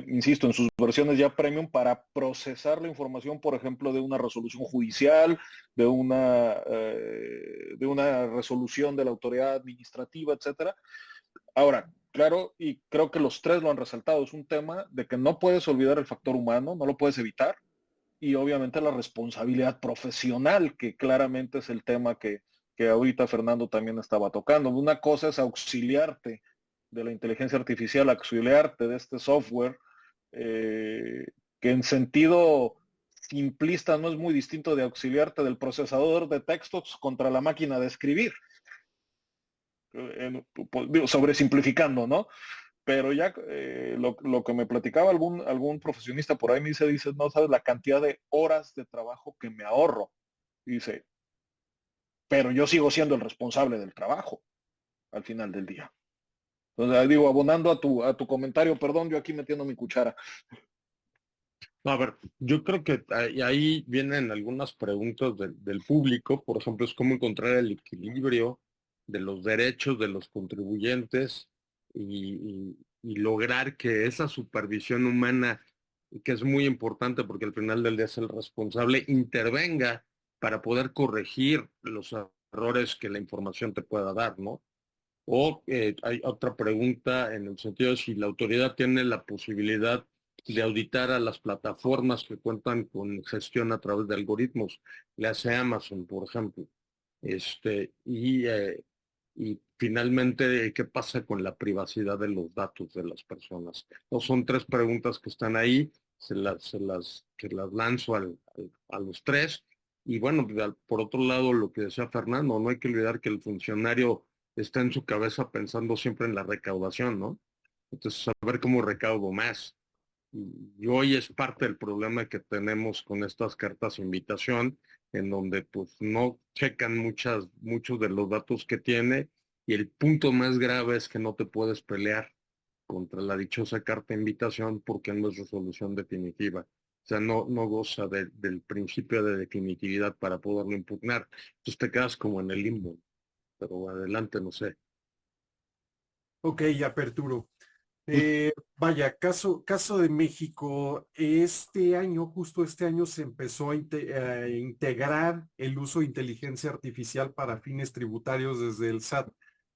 Speaker 1: insisto, en sus versiones ya premium para procesar la información, por ejemplo, de una resolución judicial, de una resolución de la autoridad administrativa, etcétera. Ahora, claro, y creo que los tres lo han resaltado, es un tema de que no puedes olvidar el factor humano, no lo puedes evitar, y obviamente la responsabilidad profesional, que claramente es el tema que ahorita Fernando también estaba tocando. Una cosa es auxiliarte de la inteligencia artificial, auxiliarte de este software, que en sentido simplista no es muy distinto de auxiliarte del procesador de textos contra la máquina de escribir, sobresimplificando, ¿no? Pero ya lo que me platicaba algún profesionista por ahí me dice, no sabes la cantidad de horas de trabajo que me ahorro. Dice, pero yo sigo siendo el responsable del trabajo al final del día. Entonces, digo, abonando a tu comentario, perdón, yo aquí metiendo mi cuchara.
Speaker 2: No, a ver, yo creo que ahí vienen algunas preguntas del público, por ejemplo, es cómo encontrar el equilibrio de los derechos de los contribuyentes y lograr que esa supervisión humana, que es muy importante porque al final del día es el responsable, intervenga para poder corregir los errores que la información te pueda dar, ¿no? O hay otra pregunta en el sentido de si la autoridad tiene la posibilidad de auditar a las plataformas que cuentan con gestión a través de algoritmos, le hace Amazon, por ejemplo. Y finalmente, ¿qué pasa con la privacidad de los datos de las personas? No, son tres preguntas que están ahí, que las lanzo a los tres. Y bueno, por otro lado, lo que decía Fernando, no hay que olvidar que el funcionario está en su cabeza pensando siempre en la recaudación, ¿no? Entonces, saber cómo recaudo más. Y hoy es parte del problema que tenemos con estas cartas de invitación, en donde pues no checan muchos de los datos que tiene, y el punto más grave es que no te puedes pelear contra la dichosa carta de invitación porque no es resolución definitiva. O sea, no goza del principio de definitividad para poderlo impugnar. Entonces te quedas como en el limbo, pero adelante, no sé.
Speaker 3: Ok, aperturo. Vaya, caso de México, justo este año se empezó a integrar el uso de inteligencia artificial para fines tributarios desde el SAT.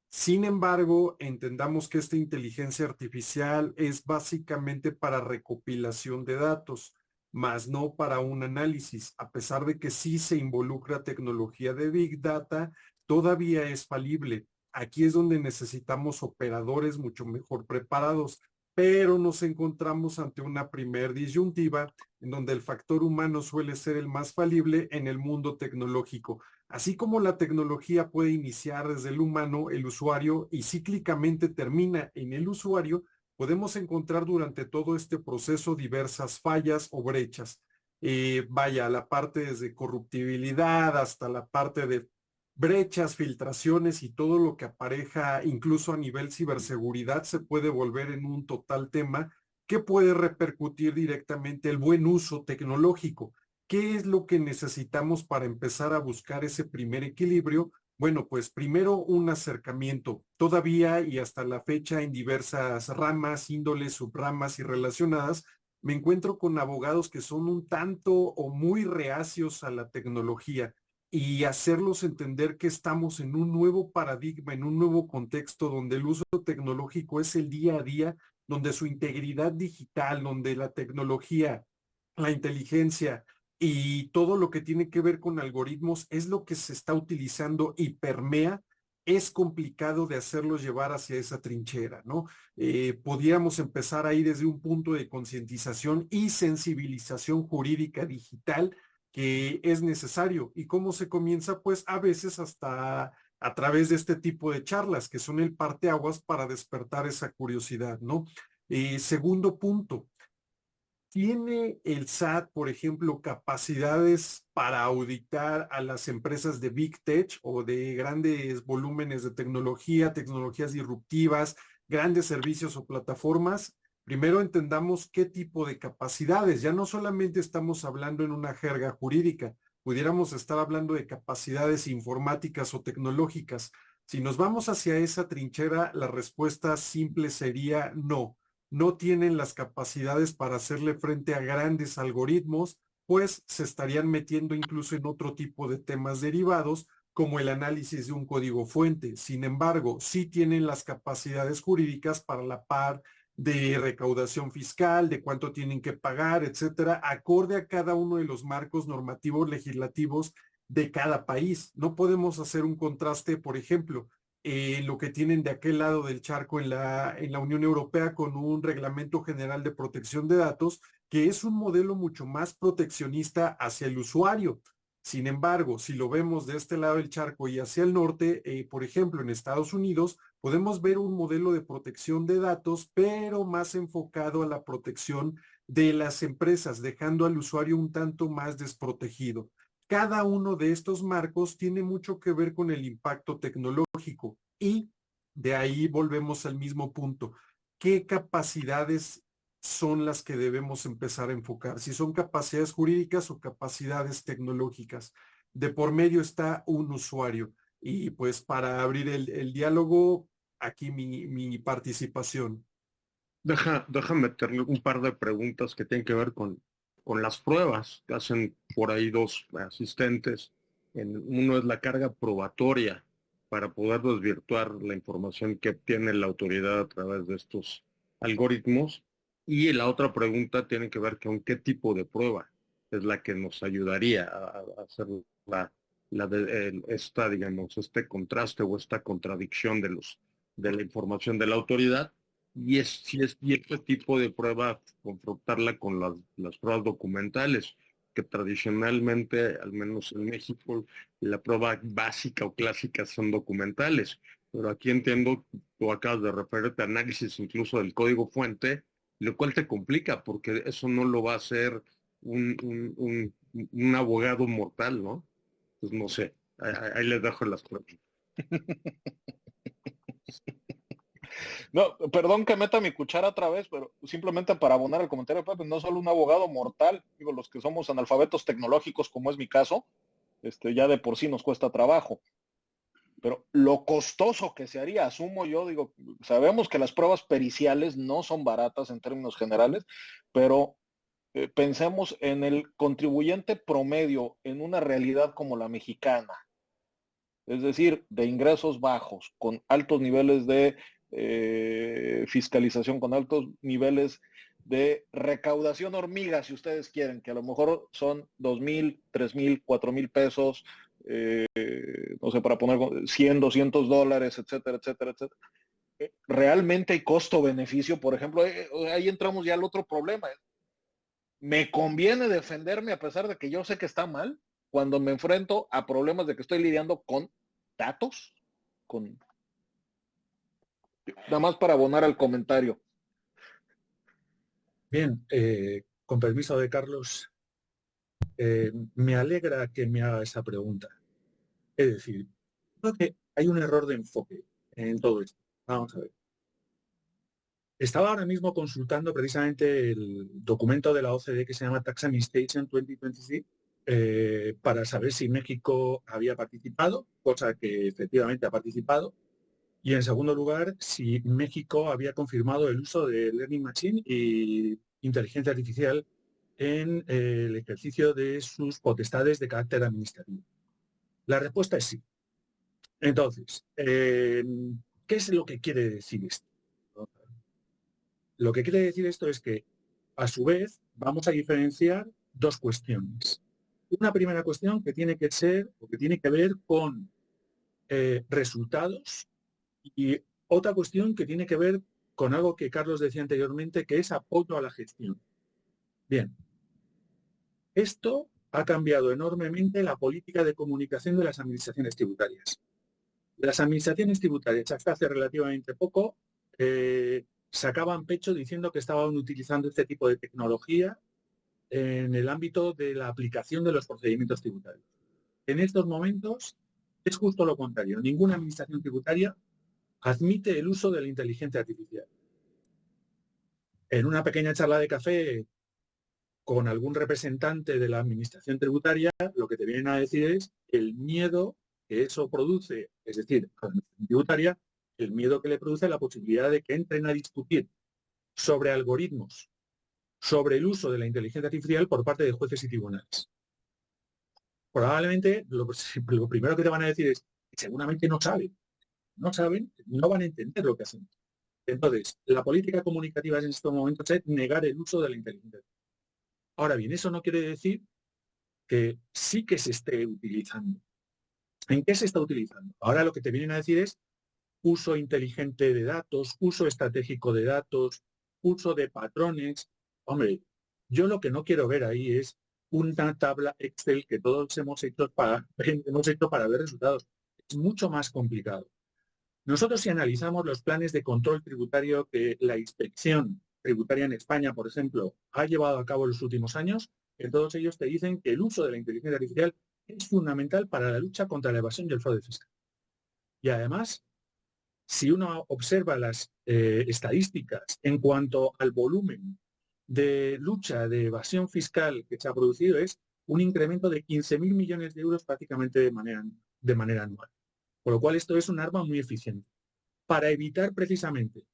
Speaker 3: Sin embargo, entendamos que esta inteligencia artificial es básicamente para recopilación de datos, más no para un análisis. A pesar de que sí se involucra tecnología de Big Data, todavía es falible. Aquí es donde necesitamos operadores mucho mejor preparados, pero nos encontramos ante una primer disyuntiva en donde el factor humano suele ser el más falible en el mundo tecnológico. Así como la tecnología puede iniciar desde el humano, el usuario, y cíclicamente termina en el usuario, podemos encontrar durante todo este proceso diversas fallas o brechas. Vaya, la parte desde corruptibilidad hasta la parte de brechas, filtraciones y todo lo que apareja, incluso a nivel ciberseguridad, se puede volver en un total tema que puede repercutir directamente el buen uso tecnológico. ¿Qué es lo que necesitamos para empezar a buscar ese primer equilibrio? Bueno, pues primero un acercamiento. Todavía y hasta la fecha en diversas ramas, índoles, subramas y relacionadas, me encuentro con abogados que son un tanto o muy reacios a la tecnología y hacerlos entender que estamos en un nuevo paradigma, en un nuevo contexto donde el uso tecnológico es el día a día, donde su integridad digital, donde la tecnología, la inteligencia y todo lo que tiene que ver con algoritmos es lo que se está utilizando y permea, es complicado de hacerlos llevar hacia esa trinchera, ¿no? Podríamos empezar ahí desde un punto de concientización y sensibilización jurídica digital que es necesario. ¿Y cómo se comienza? Pues a veces hasta a través de este tipo de charlas, que son el parteaguas para despertar esa curiosidad, ¿no? Segundo punto, ¿tiene el SAT, por ejemplo, capacidades para auditar a las empresas de Big Tech o de grandes volúmenes de tecnología, tecnologías disruptivas, grandes servicios o plataformas? Primero entendamos qué tipo de capacidades. Ya no solamente estamos hablando en una jerga jurídica, pudiéramos estar hablando de capacidades informáticas o tecnológicas. Si nos vamos hacia esa trinchera, la respuesta simple sería no. No tienen las capacidades para hacerle frente a grandes algoritmos, pues se estarían metiendo incluso en otro tipo de temas derivados, como el análisis de un código fuente. Sin embargo, sí tienen las capacidades jurídicas para la par de recaudación fiscal, de cuánto tienen que pagar, etcétera, acorde a cada uno de los marcos normativos legislativos de cada país. No podemos hacer un contraste, por ejemplo, lo que tienen de aquel lado del charco en la Unión Europea con un reglamento general de protección de datos, que es un modelo mucho más proteccionista hacia el usuario. Sin embargo, si lo vemos de este lado del charco y hacia el norte, por ejemplo, en Estados Unidos, podemos ver un modelo de protección de datos, pero más enfocado a la protección de las empresas, dejando al usuario un tanto más desprotegido. Cada uno de estos marcos tiene mucho que ver con el impacto tecnológico y de ahí volvemos al mismo punto. ¿Qué capacidades son las que debemos empezar a enfocar? Si son capacidades jurídicas o capacidades tecnológicas. De por medio está un usuario. Y pues para abrir el diálogo, aquí mi participación.
Speaker 2: Deja meterle un par de preguntas que tienen que ver con las pruebas que hacen por ahí dos asistentes. Uno es la carga probatoria para poder desvirtuar la información que obtiene la autoridad a través de estos algoritmos. Y la otra pregunta tiene que ver con qué tipo de prueba es la que nos ayudaría a hacer digamos, este contraste o esta contradicción de la información de la autoridad. Y este tipo de prueba, confrontarla con las pruebas documentales, que tradicionalmente, al menos en México, la prueba básica o clásica son documentales. Pero aquí entiendo, tú acabas de referirte a análisis incluso del código fuente, lo cual te complica, porque eso no lo va a hacer un abogado mortal, ¿no? Pues no sé, ahí les dejo las pruebas.
Speaker 1: No, perdón que meta mi cuchara otra vez, pero simplemente para abonar el comentario de Pepe, no solo un abogado mortal, digo, los que somos analfabetos tecnológicos, como es mi caso, ya de por sí nos cuesta trabajo. Pero lo costoso que se haría, asumo yo, digo, sabemos que las pruebas periciales no son baratas en términos generales, pero pensemos en el contribuyente promedio en una realidad como la mexicana, es decir, de ingresos bajos, con altos niveles de fiscalización, con altos niveles de recaudación hormiga, si ustedes quieren, que a lo mejor son 2,000, 3,000, 4,000 pesos, no sé, para poner 100, $200, etcétera, etcétera, etcétera. Realmente hay costo-beneficio, por ejemplo, ahí entramos ya al otro problema. ¿Me conviene defenderme a pesar de que yo sé que está mal cuando me enfrento a problemas de que estoy lidiando con datos? Nada más para abonar al comentario.
Speaker 4: Bien, con permiso de Carlos, me alegra que me haga esa pregunta. Es decir, creo que hay un error de enfoque en todo esto. Vamos a ver. Estaba ahora mismo consultando precisamente el documento de la OCDE que se llama Tax Administration 2023 para saber si México había participado, cosa que efectivamente ha participado, y en segundo lugar, si México había confirmado el uso de Learning Machine y inteligencia artificial en el ejercicio de sus potestades de carácter administrativo. La respuesta es sí. Entonces, ¿qué es lo que quiere decir esto? Lo que quiere decir esto es que, a su vez, vamos a diferenciar dos cuestiones. Una primera cuestión que tiene que ser o que tiene que ver con resultados y otra cuestión que tiene que ver con algo que Carlos decía anteriormente, que es apoyo a la gestión. Bien, esto ha cambiado enormemente la política de comunicación de las administraciones tributarias. Las administraciones tributarias hasta hace relativamente poco sacaban pecho diciendo que estaban utilizando este tipo de tecnología en el ámbito de la aplicación de los procedimientos tributarios. En estos momentos es justo lo contrario. Ninguna administración tributaria admite el uso de la inteligencia artificial. en una pequeña charla de café con algún representante de la administración tributaria, lo que te vienen a decir es el miedo que eso produce, es decir, a la administración tributaria, el miedo que le produce la posibilidad de que entren a discutir sobre algoritmos, sobre el uso de la inteligencia artificial por parte de jueces y tribunales. Probablemente lo primero que te van a decir es que seguramente no saben, no van a entender lo que hacen. Entonces, la política comunicativa en estos momentos es negar el uso de la inteligencia artificial. Ahora bien, eso no quiere decir que sí que se esté utilizando. ¿En qué se está utilizando? Ahora lo que te vienen a decir es uso inteligente de datos, uso estratégico de datos, uso de patrones. Hombre, yo lo que no quiero ver ahí es una tabla Excel que todos hemos hecho para ver resultados. Es mucho más complicado. Nosotros, si analizamos los planes de control tributario que la inspección tributaria en España, por ejemplo, ha llevado a cabo en los últimos años, en todos ellos te dicen que el uso de la inteligencia artificial es fundamental para la lucha contra la evasión y el fraude fiscal. Y además, si uno observa las estadísticas en cuanto al volumen de lucha de evasión fiscal que se ha producido, es un incremento de 15.000 millones de euros prácticamente de manera anual. Por lo cual esto es un arma muy eficiente para evitar precisamente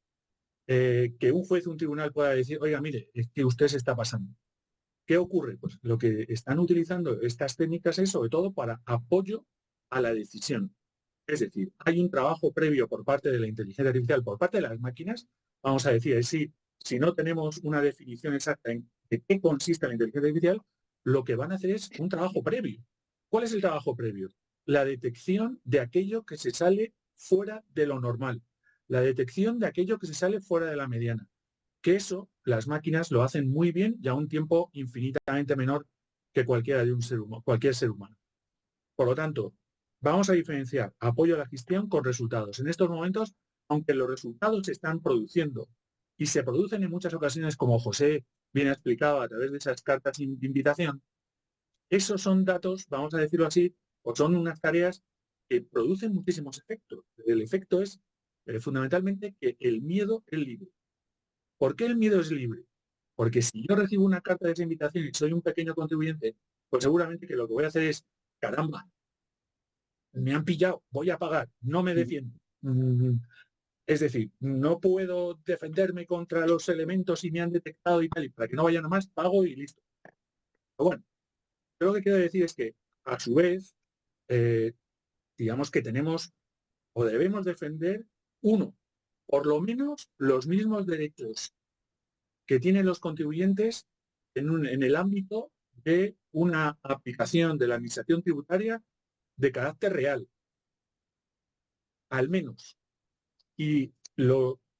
Speaker 4: que un juez o un tribunal pueda decir, oiga, mire, es que usted se está pasando. ¿Qué ocurre? Pues lo que están utilizando estas técnicas es sobre todo para apoyo a la decisión. Es decir, hay un trabajo previo por parte de la inteligencia artificial, por parte de las máquinas, vamos a decir, si no tenemos una definición exacta en qué consiste la inteligencia artificial, lo que van a hacer es un trabajo previo. ¿Cuál es el trabajo previo? La detección de aquello que se sale fuera de lo normal, la detección de aquello que se sale fuera de la mediana. Que eso las máquinas lo hacen muy bien y a un tiempo infinitamente menor que cualquier ser humano. Por lo tanto, vamos a diferenciar apoyo a la gestión con resultados. En estos momentos, aunque los resultados se están produciendo y se producen en muchas ocasiones, como José bien ha explicado a través de esas cartas de invitación, esos son datos, vamos a decirlo así, o son unas tareas que producen muchísimos efectos. El efecto es fundamentalmente que el miedo es libre. ¿Por qué el miedo es libre? Porque si yo recibo una carta de esa invitación y soy un pequeño contribuyente, pues seguramente que lo que voy a hacer es, caramba, me han pillado, voy a pagar, no me defiendo. Es decir, no puedo defenderme contra los elementos y me han detectado y tal, y para que no vayan a más, pago y listo. Pero bueno, yo lo que quiero decir es que, a su vez, digamos que tenemos o debemos defender, uno, por lo menos los mismos derechos que tienen los contribuyentes en el ámbito de una aplicación de la administración tributaria de carácter real. Al menos. Y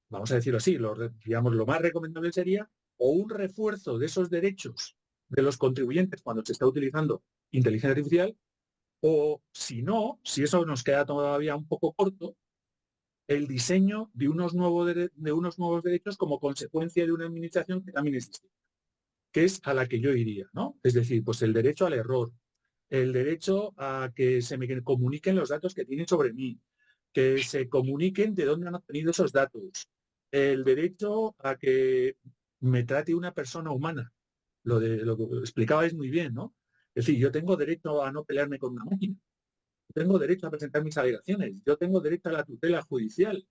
Speaker 4: vamos a decirlo así, lo más recomendable sería o un refuerzo de esos derechos de los contribuyentes cuando se está utilizando inteligencia artificial, o si no, si eso nos queda todavía un poco corto, el diseño de unos nuevos derechos como consecuencia de una administración que también existe, que es a la que yo iría, ¿no? Es decir, pues el derecho al error, el derecho a que se me comuniquen los datos que tienen sobre mí, que se comuniquen de dónde han obtenido esos datos, el derecho a que me trate una persona humana. Lo que explicabais muy bien, ¿no? Es decir, yo tengo derecho a no pelearme con una máquina, tengo derecho a presentar mis alegaciones, yo tengo derecho a la tutela judicial,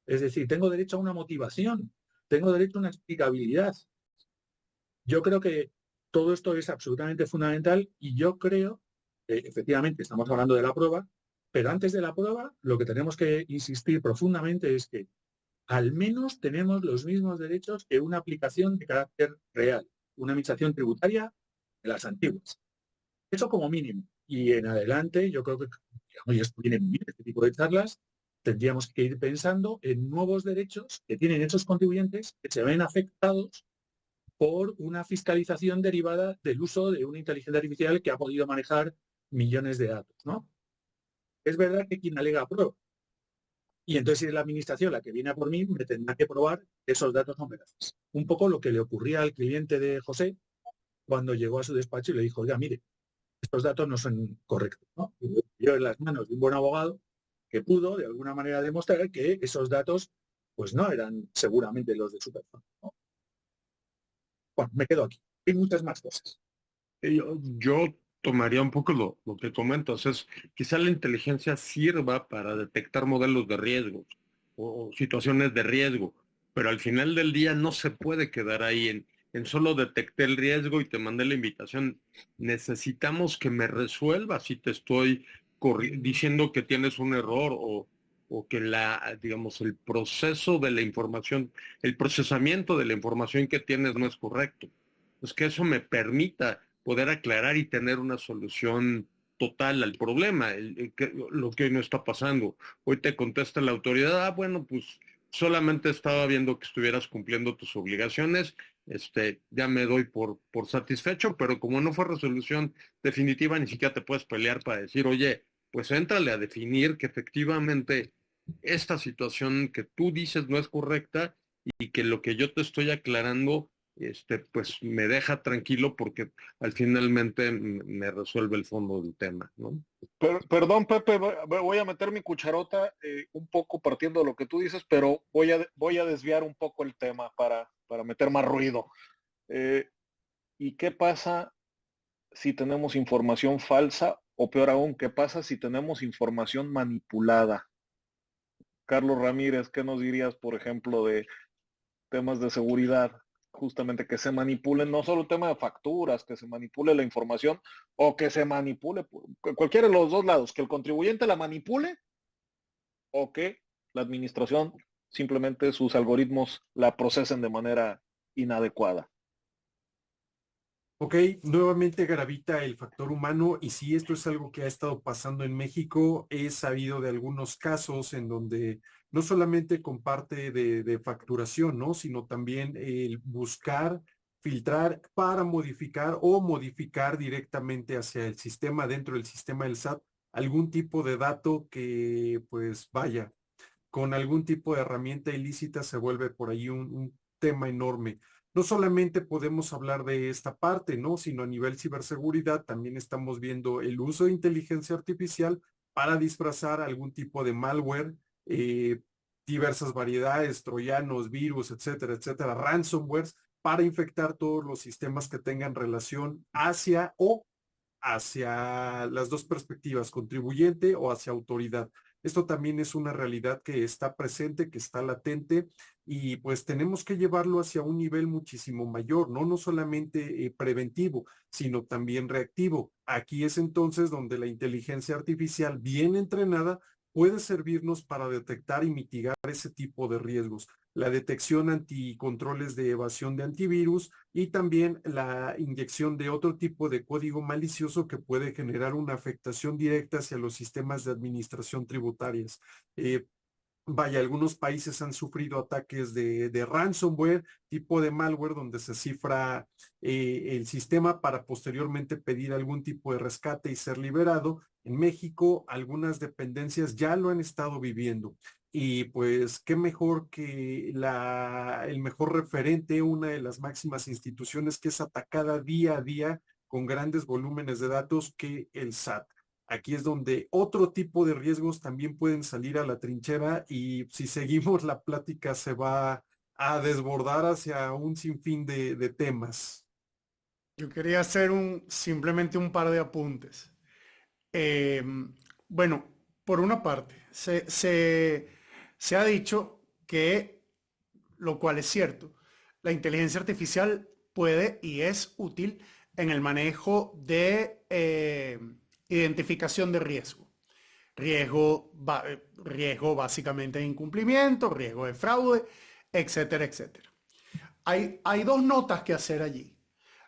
Speaker 4: es decir, tengo derecho a una motivación, tengo derecho a una explicabilidad. Yo creo que todo esto es absolutamente fundamental y yo creo que efectivamente estamos hablando de la prueba, pero antes de la prueba lo que tenemos que insistir profundamente es que al menos tenemos los mismos derechos que una aplicación de carácter real, una administración tributaria de las antiguas. Eso como mínimo. Y en adelante yo creo que, digamos, y esto viene muy bien, este tipo de charlas, tendríamos que ir pensando en nuevos derechos que tienen esos contribuyentes que se ven afectados por una fiscalización derivada del uso de una inteligencia artificial que ha podido manejar millones de datos, ¿no? Es verdad que quien alega prueba. Y entonces si es la administración la que viene a por mí, me tendrá que probar que esos datos son veraces. Un poco lo que le ocurría al cliente de José cuando llegó a su despacho y le dijo, oiga, mire, estos datos no son correctos, ¿no? Y yo en las manos de un buen abogado que pudo de alguna manera demostrar que esos datos pues no eran seguramente los de su persona, ¿no? Bueno, me quedo aquí. Hay muchas más cosas.
Speaker 2: Yo tomaría un poco lo que comentas, es quizá la inteligencia sirva para detectar modelos de riesgo o situaciones de riesgo, pero al final del día no se puede quedar ahí en solo detecté el riesgo y te mandé la invitación. Necesitamos que me resuelvas si te estoy diciendo que tienes un error o que digamos, el proceso de la información, el procesamiento de la información que tienes no es correcto. Pues que eso me permita poder aclarar y tener una solución total al problema, lo que hoy no está pasando. Hoy te contesta la autoridad, bueno, pues solamente estaba viendo que estuvieras cumpliendo tus obligaciones, ya me doy por satisfecho, pero como no fue resolución definitiva, ni siquiera te puedes pelear para decir, oye, pues éntrale a definir que efectivamente esta situación que tú dices no es correcta y que lo que yo te estoy aclarando pues me deja tranquilo porque al finalmente me resuelve el fondo del tema, ¿no?
Speaker 1: Perdón, Pepe, voy a meter mi cucharota un poco partiendo de lo que tú dices, pero voy a desviar un poco el tema para meter más ruido. ¿Y qué pasa si tenemos información falsa? O peor aún, ¿qué pasa si tenemos información manipulada? Carlos Ramírez, ¿qué nos dirías, por ejemplo, de temas de seguridad? Justamente que se manipulen, no solo el tema de facturas, que se manipule la información o que se manipule, cualquiera de los dos lados, que el contribuyente la manipule o que la administración simplemente sus algoritmos la procesen de manera inadecuada.
Speaker 3: Ok, nuevamente gravita el factor humano y si esto es algo que ha estado pasando en México, he sabido de algunos casos en donde no solamente con parte de facturación, ¿no? Sino también el buscar, filtrar para modificar o modificar directamente hacia el sistema, dentro del sistema del SAT, algún tipo de dato que pues vaya, con algún tipo de herramienta ilícita se vuelve por ahí un tema enorme. No solamente podemos hablar de esta parte, ¿no? Sino a nivel ciberseguridad también estamos viendo el uso de inteligencia artificial para disfrazar algún tipo de malware, diversas variedades, troyanos, virus, etcétera, etcétera, ransomwares, para infectar todos los sistemas que tengan relación hacia las dos perspectivas, contribuyente o hacia autoridad. Esto también es una realidad que está presente, que está latente y pues tenemos que llevarlo hacia un nivel muchísimo mayor, no solamente preventivo, sino también reactivo. Aquí es entonces donde la inteligencia artificial bien entrenada puede servirnos para detectar y mitigar ese tipo de riesgos. La detección anticontroles de evasión de antivirus y también la inyección de otro tipo de código malicioso que puede generar una afectación directa hacia los sistemas de administración tributarias. Vaya, algunos países han sufrido ataques de ransomware, tipo de malware, donde se cifra el sistema para posteriormente pedir algún tipo de rescate y ser liberado. En México, algunas dependencias ya lo han estado viviendo. Y pues, qué mejor que el mejor referente, una de las máximas instituciones que es atacada día a día con grandes volúmenes de datos que el SAT. Aquí es donde otro tipo de riesgos también pueden salir a la trinchera y si seguimos la plática se va a desbordar hacia un sinfín de temas.
Speaker 5: Yo quería hacer simplemente un par de apuntes. Eh, bueno, por una parte, se ha dicho que, lo cual es cierto, la inteligencia artificial puede y es útil en el manejo de identificación de riesgo. Riesgo básicamente de incumplimiento, riesgo de fraude, etcétera, etcétera. Hay dos notas que hacer allí.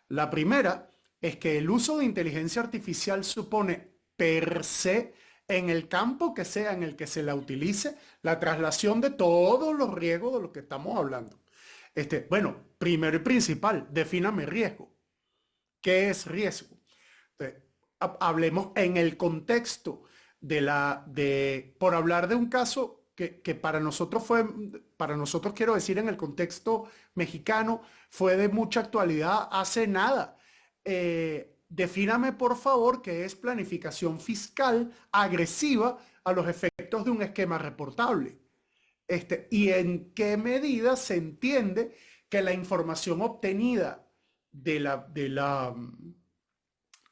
Speaker 5: La primera es que el uso de inteligencia artificial supone per se, en el campo que sea en el que se la utilice, la traslación de todos los riesgos de los que estamos hablando. Bueno, primero y principal, defíname riesgo. ¿Qué es riesgo? Entonces, hablemos en el contexto por hablar de un caso que para nosotros quiero decir, en el contexto mexicano, fue de mucha actualidad hace nada. Defíname, por favor, qué es planificación fiscal agresiva a los efectos de un esquema reportable. Y en qué medida se entiende que la información obtenida de la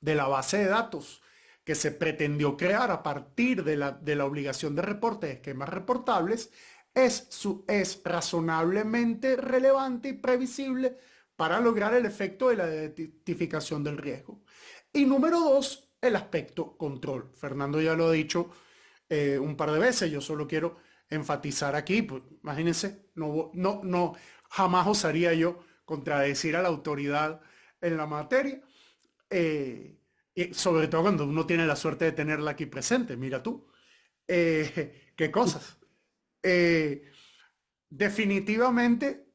Speaker 5: base de datos que se pretendió crear a partir de la obligación de reporte de esquemas reportables es razonablemente relevante y previsible para lograr el efecto de la identificación del riesgo. Y número dos, el aspecto control. Fernando ya lo ha dicho un par de veces, yo solo quiero enfatizar aquí, pues, imagínense, no, jamás osaría yo contradecir a la autoridad en la materia, y sobre todo cuando uno tiene la suerte de tenerla aquí presente, mira tú, qué cosas. Definitivamente,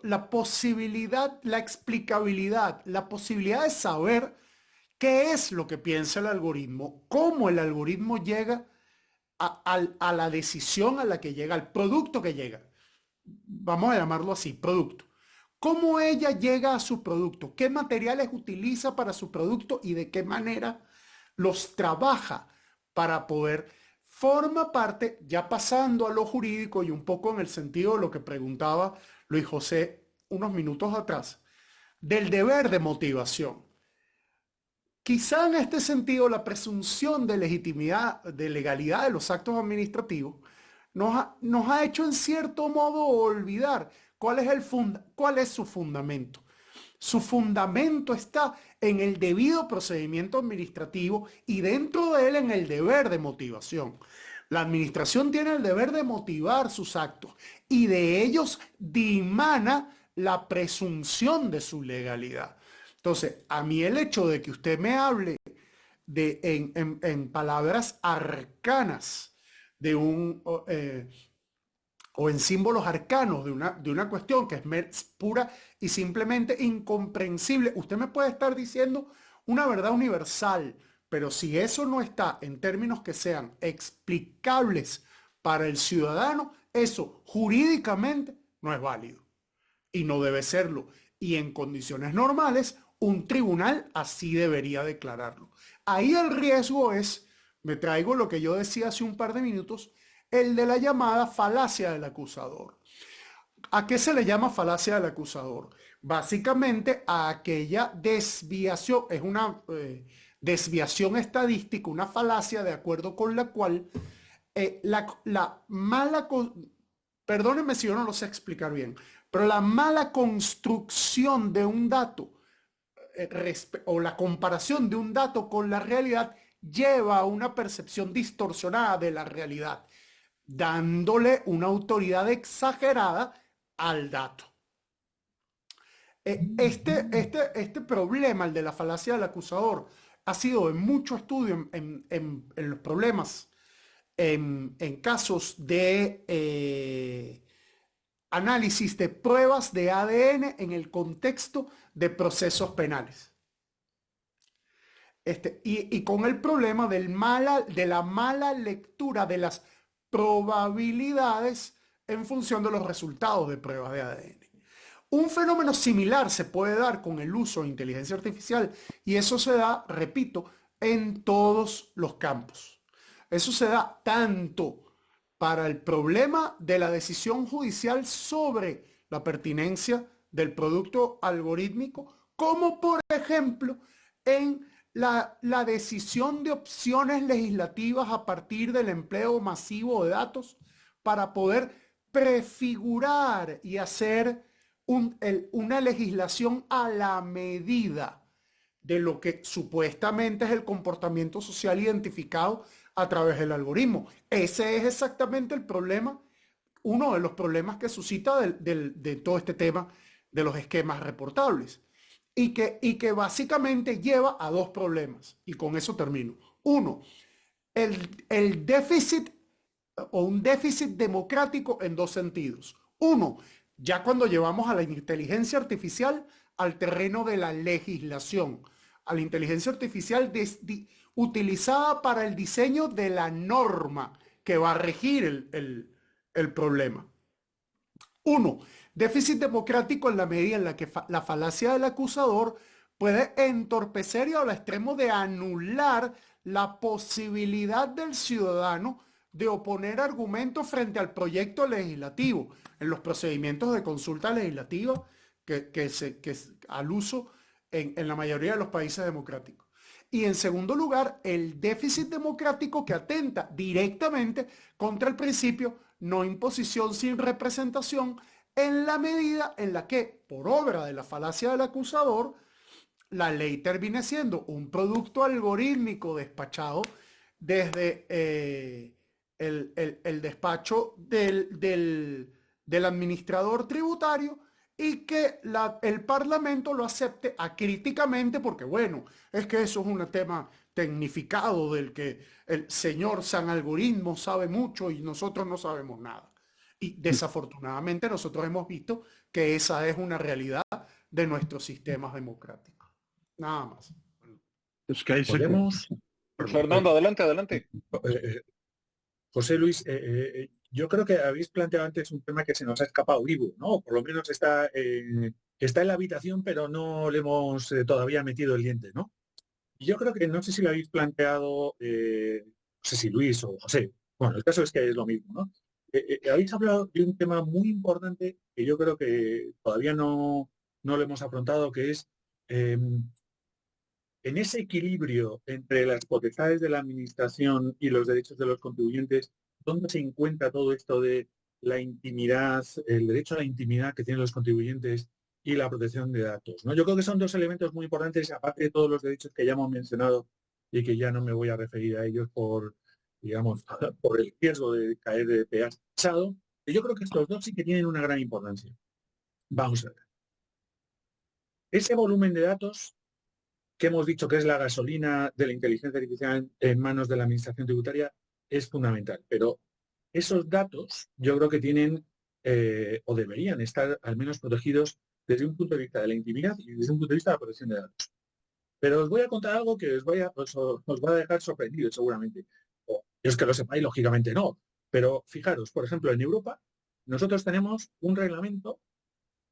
Speaker 5: la posibilidad, la explicabilidad, la posibilidad de saber qué es lo que piensa el algoritmo, cómo el algoritmo llega a la decisión a la que llega, al producto que llega. Vamos a llamarlo así, producto. ¿Cómo ella llega a su producto? ¿Qué materiales utiliza para su producto y de qué manera los trabaja para poder? Forma parte, ya pasando a lo jurídico y un poco en el sentido de lo que preguntaba Luis José unos minutos atrás, del deber de motivación. Quizá en este sentido la presunción de legitimidad, de legalidad de los actos administrativos nos ha hecho en cierto modo olvidar cuál es su fundamento. Su fundamento está en el debido procedimiento administrativo y dentro de él en el deber de motivación. La administración tiene el deber de motivar sus actos y de ellos dimana la presunción de su legalidad. Entonces, a mí el hecho de que usted me hable en palabras arcanas de o en símbolos arcanos de una cuestión que es pura y simplemente incomprensible, usted me puede estar diciendo una verdad universal, pero si eso no está en términos que sean explicables para el ciudadano, eso jurídicamente no es válido y no debe serlo. Y en condiciones normales, un tribunal así debería declararlo. Ahí el riesgo es, me traigo lo que yo decía hace un par de minutos, el de la llamada falacia del acusador. ¿A qué se le llama falacia del acusador? Básicamente a aquella desviación, es una desviación estadística, una falacia de acuerdo con la cual perdónenme si yo no lo sé explicar bien, pero la mala construcción de un dato o la comparación de un dato con la realidad lleva a una percepción distorsionada de la realidad, dándole una autoridad exagerada al dato. Este problema, el de la falacia del acusador, ha sido en mucho estudio en los problemas, en casos de análisis de pruebas de ADN en el contexto de procesos penales. Y con el problema de la mala lectura de las probabilidades en función de los resultados de pruebas de ADN. Un fenómeno similar se puede dar con el uso de inteligencia artificial y eso se da, repito, en todos los campos. Eso se da tanto para el problema de la decisión judicial sobre la pertinencia del producto algorítmico, como por ejemplo en la decisión de opciones legislativas a partir del empleo masivo de datos para poder prefigurar y hacer una legislación a la medida de lo que supuestamente es el comportamiento social identificado a través del algoritmo. Ese es exactamente el problema, uno de los problemas que suscita de todo este tema de los esquemas reportables y que básicamente lleva a dos problemas, y con eso termino. Uno, el déficit o un déficit democrático en dos sentidos. Uno, ya cuando llevamos a la inteligencia artificial al terreno de la legislación, a la inteligencia artificial utilizada para el diseño de la norma que va a regir el problema. Uno, déficit democrático en la medida en la que la falacia del acusador puede entorpecer y al extremo de anular la posibilidad del ciudadano de oponer argumentos frente al proyecto legislativo. En los procedimientos de consulta legislativa al uso en la mayoría de los países democráticos. Y en segundo lugar, el déficit democrático que atenta directamente contra el principio no imposición sin representación, en la medida en la que, por obra de la falacia del acusador, la ley termina siendo un producto algorítmico despachado desde el despacho del administrador tributario, y que el Parlamento lo acepte acríticamente porque, bueno, es que eso es un tema tecnificado del que el señor San Algoritmo sabe mucho y nosotros no sabemos nada. Y desafortunadamente nosotros hemos visto que esa es una realidad de nuestros sistemas democráticos. Nada más.
Speaker 2: Es que ahí
Speaker 4: Podemos...
Speaker 1: Fernando, adelante.
Speaker 4: José Luis, yo creo que habéis planteado antes un tema que se nos ha escapado vivo, ¿no? Por lo menos está en la habitación, pero no le hemos todavía metido el diente, ¿no? Y yo creo que no sé si lo habéis planteado, no sé si Luis o José. Bueno, el caso es que es lo mismo, ¿no? Habéis hablado de un tema muy importante que yo creo que todavía no lo hemos afrontado, que es en ese equilibrio entre las potestades de la administración y los derechos de los contribuyentes, ¿dónde se encuentra todo esto de la intimidad, el derecho a la intimidad que tienen los contribuyentes y la protección de datos, ¿no? Yo creo que son dos elementos muy importantes, aparte de todos los derechos que ya hemos mencionado y que ya no me voy a referir a ellos por, digamos, por el riesgo de caer de pesado. Yo creo que estos dos sí que tienen una gran importancia. Vamos a ver. Ese volumen de datos que hemos dicho que es la gasolina de la inteligencia artificial en manos de la administración tributaria es fundamental, pero esos datos yo creo que tienen o deberían estar al menos protegidos desde un punto de vista de la intimidad y desde un punto de vista de la protección de datos. Pero os voy a contar algo que os va a dejar sorprendidos seguramente. O es que lo sepáis, lógicamente no. Pero fijaros, por ejemplo, en Europa nosotros tenemos un reglamento,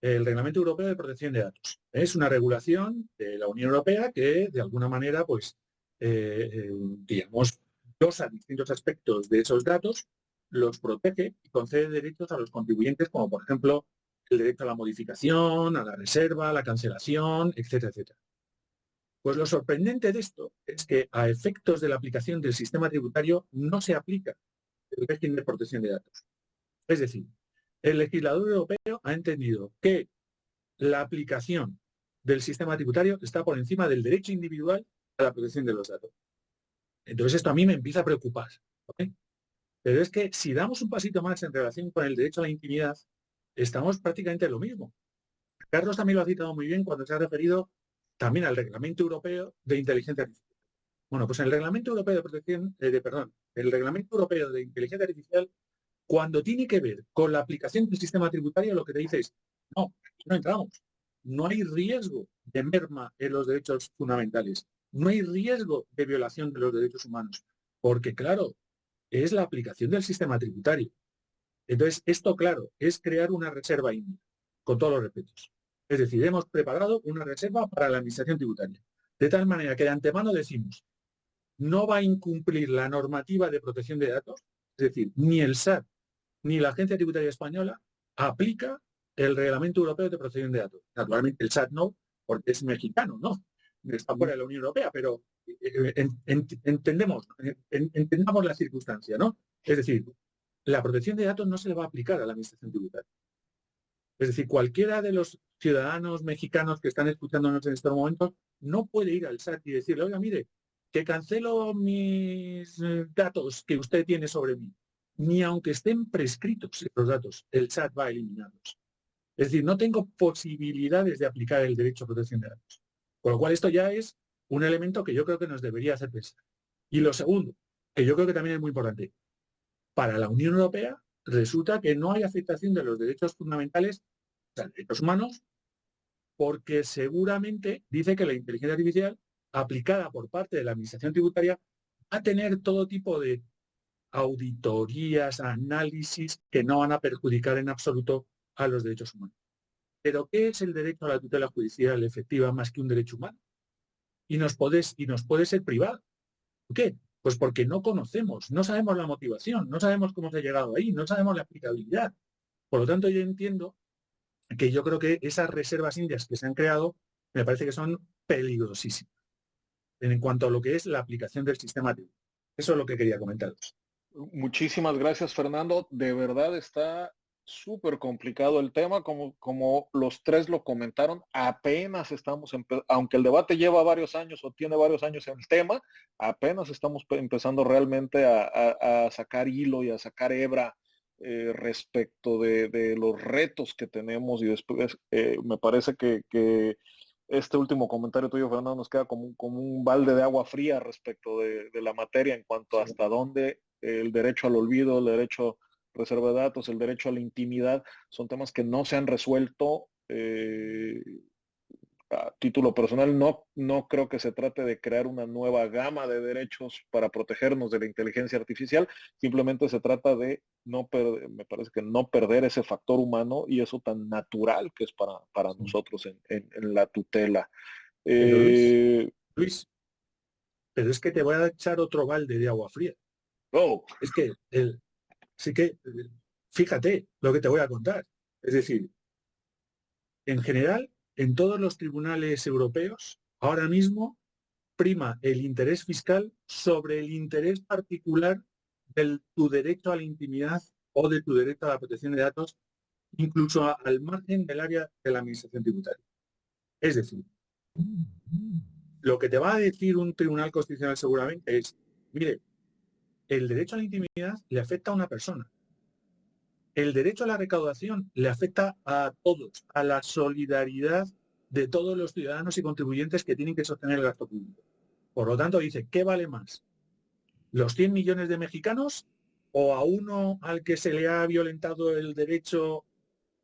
Speaker 4: el Reglamento Europeo de Protección de Datos. Es una regulación de la Unión Europea que, de alguna manera, pues, digamos, dosa distintos aspectos de esos datos, los protege y concede derechos a los contribuyentes, como, por ejemplo, el derecho a la modificación, a la reserva, a la cancelación, etcétera, etcétera. Pues lo sorprendente de esto es que a efectos de la aplicación del sistema tributario no se aplica el régimen de protección de datos. Es decir, el legislador europeo ha entendido que la aplicación del sistema tributario está por encima del derecho individual a la protección de los datos. Entonces esto a mí me empieza a preocupar, ¿okay? Pero es que si damos un pasito más en relación con el derecho a la intimidad, estamos prácticamente en lo mismo. Carlos también lo ha citado muy bien cuando se ha referido también al Reglamento Europeo de Inteligencia Artificial. Bueno, pues en el Reglamento Europeo de Protección, el Reglamento Europeo de Inteligencia Artificial, cuando tiene que ver con la aplicación del sistema tributario, lo que te dice es, no, no entramos. No hay riesgo de merma en los derechos fundamentales. No hay riesgo de violación de los derechos humanos. Porque, claro, es la aplicación del sistema tributario. Entonces, esto, claro, es crear una reserva índice, con todos los respetos. Es decir, hemos preparado una reserva para la administración tributaria. De tal manera que de antemano decimos, no va a incumplir la normativa de protección de datos, es decir, ni el SAT ni la Agencia Tributaria Española aplica el Reglamento Europeo de Protección de Datos. Naturalmente el SAT no, porque es mexicano, ¿no? Está fuera de la Unión Europea, pero entendamos la circunstancia, ¿no? Es decir, la protección de datos no se le va a aplicar a la Administración Tributaria. Es decir, cualquiera de los ciudadanos mexicanos que están escuchándonos en estos momentos no puede ir al SAT y decirle, oiga, mire, que cancelo mis datos que usted tiene sobre mí. Ni aunque estén prescritos los datos, el SAT va a eliminarlos. Es decir, no tengo posibilidades de aplicar el derecho a protección de datos. Con lo cual esto ya es un elemento que yo creo que nos debería hacer pensar. Y lo segundo, que yo creo que también es muy importante, para la Unión Europea resulta que no hay afectación de los derechos fundamentales, o sea, derechos humanos, porque seguramente dice que la inteligencia artificial aplicada por parte de la Administración Tributaria va a tener todo tipo de auditorías, análisis que no van a perjudicar en absoluto a los derechos humanos. Pero ¿qué es el derecho a la tutela judicial efectiva más que un derecho humano? Y nos puede ser privado. ¿Por qué? Pues porque no conocemos, no sabemos la motivación, no sabemos cómo se ha llegado ahí, no sabemos la aplicabilidad. Por lo tanto, yo entiendo que yo creo que esas reservas indias que se han creado me parece que son peligrosísimas en cuanto a lo que es la aplicación del sistema tributario. Eso es lo que quería comentaros.
Speaker 1: Muchísimas gracias, Fernando. De verdad está súper complicado el tema, como los tres lo comentaron, apenas estamos, aunque el debate lleva varios años o tiene varios años en el tema, apenas estamos empezando realmente a sacar hilo y a sacar hebra respecto de los retos que tenemos y después me parece que este último comentario tuyo, Fernando, nos queda como un balde de agua fría respecto de la materia en cuanto a hasta dónde el derecho al olvido, el derecho a reserva de datos, el derecho a la intimidad, son temas que no se han resuelto. A título personal, no creo que se trate de crear una nueva gama de derechos para protegernos de la inteligencia artificial, simplemente se trata de me parece que no perder ese factor humano y eso tan natural que es para nosotros en la tutela.
Speaker 4: Pero Luis, pero es que te voy a echar otro balde de agua fría.
Speaker 1: Oh.
Speaker 4: Es que sí que, fíjate lo que te voy a contar. Es decir, en general, en todos los tribunales europeos, ahora mismo prima el interés fiscal sobre el interés particular de tu derecho a la intimidad o de tu derecho a la protección de datos, incluso al margen del área de la administración tributaria. Es decir, lo que te va a decir un tribunal constitucional seguramente es, mire, el derecho a la intimidad le afecta a una persona. El derecho a la recaudación le afecta a todos, a la solidaridad de todos los ciudadanos y contribuyentes que tienen que sostener el gasto público. Por lo tanto, dice, ¿qué vale más? ¿Los 100 millones de mexicanos o a uno al que se le ha violentado el derecho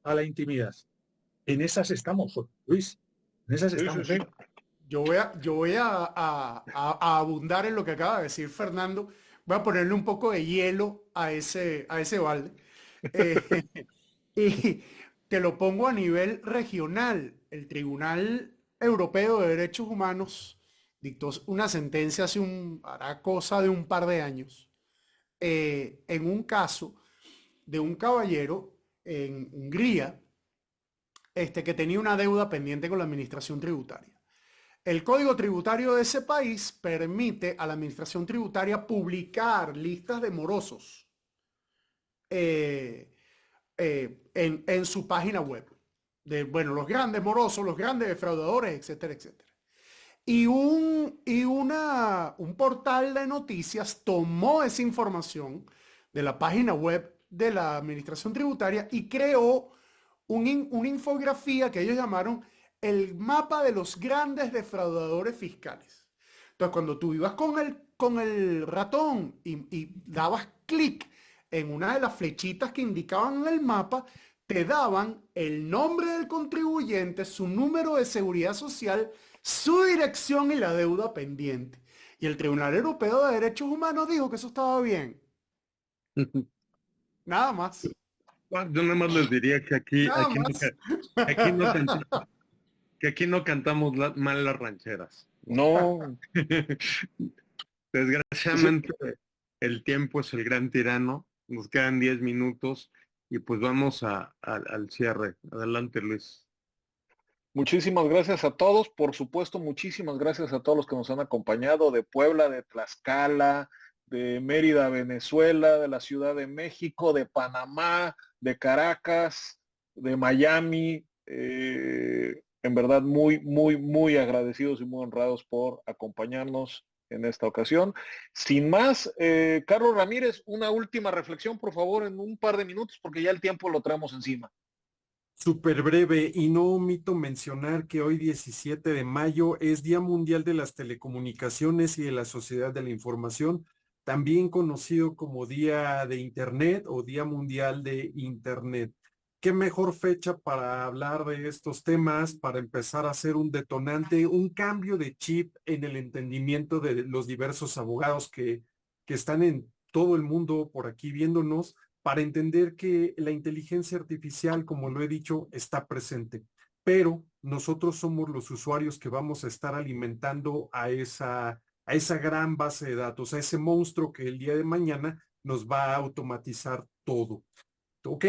Speaker 4: a la intimidad? En esas estamos, Luis. En esas estamos.
Speaker 5: Sí. Yo voy a abundar en lo que acaba de decir Fernando. Voy a ponerle un poco de hielo a ese balde. Y te lo pongo a nivel regional. El Tribunal Europeo de Derechos Humanos dictó una sentencia hará cosa de un par de años, en un caso de un caballero en Hungría, que tenía una deuda pendiente con la administración tributaria. El código tributario de ese país permite a la administración tributaria publicar listas de morosos en su página web. Los grandes morosos, los grandes defraudadores, etcétera, etcétera. Y un portal de noticias tomó esa información de la página web de la administración tributaria y creó una infografía que ellos llamaron el mapa de los grandes defraudadores fiscales. Entonces, cuando tú ibas con el ratón y dabas clic en una de las flechitas que indicaban en el mapa, te daban el nombre del contribuyente, su número de seguridad social, su dirección y la deuda pendiente. Y el Tribunal Europeo de Derechos Humanos dijo que eso estaba bien. Nada más.
Speaker 2: Yo nada más les diría que aquí no cantamos mal las rancheras.
Speaker 1: No.
Speaker 2: Desgraciadamente, el tiempo es el gran tirano. Nos quedan 10 minutos y pues vamos al cierre. Adelante, Luis.
Speaker 1: Muchísimas gracias a todos, por supuesto, muchísimas gracias a todos los que nos han acompañado de Puebla, de Tlaxcala, de Mérida, Venezuela, de la Ciudad de México, de Panamá, de Caracas, de Miami. En verdad, muy, muy, muy agradecidos y muy honrados por acompañarnos en esta ocasión. Sin más, Carlos Ramírez, una última reflexión, por favor, en un par de minutos, porque ya el tiempo lo traemos encima.
Speaker 3: Súper breve, y no omito mencionar que hoy 17 de mayo es Día Mundial de las Telecomunicaciones y de la Sociedad de la Información, también conocido como Día de Internet o Día Mundial de Internet. ¿Qué mejor fecha para hablar de estos temas, para empezar a hacer un detonante, un cambio de chip en el entendimiento de los diversos abogados que están en todo el mundo por aquí viéndonos, para entender que la inteligencia artificial, como lo he dicho, está presente, pero nosotros somos los usuarios que vamos a estar alimentando a esa gran base de datos, a ese monstruo que el día de mañana nos va a automatizar todo. Ok,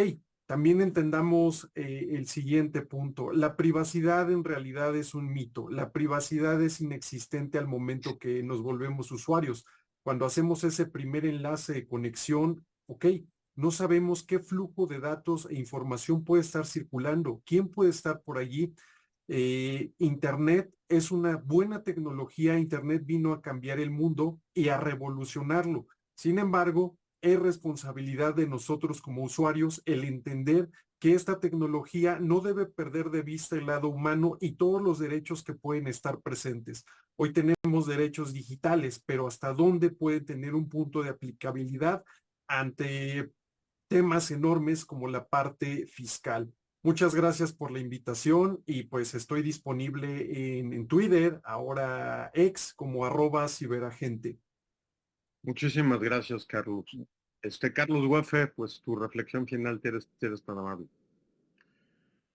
Speaker 3: también entendamos el siguiente punto. La privacidad en realidad es un mito. La privacidad es inexistente al momento que nos volvemos usuarios. Cuando hacemos ese primer enlace de conexión, ok, no sabemos qué flujo de datos e información puede estar circulando, quién puede estar por allí. Internet es una buena tecnología. Internet vino a cambiar el mundo y a revolucionarlo. Sin embargo, es responsabilidad de nosotros como usuarios el entender que esta tecnología no debe perder de vista el lado humano y todos los derechos que pueden estar presentes. Hoy tenemos derechos digitales, pero ¿hasta dónde puede tener un punto de aplicabilidad ante temas enormes como la parte fiscal? Muchas gracias por la invitación y pues estoy disponible en Twitter, ahora ex, como @ciberagente.
Speaker 2: Muchísimas gracias, Carlos. Carlos Huefe, pues tu reflexión final, eres tan amable.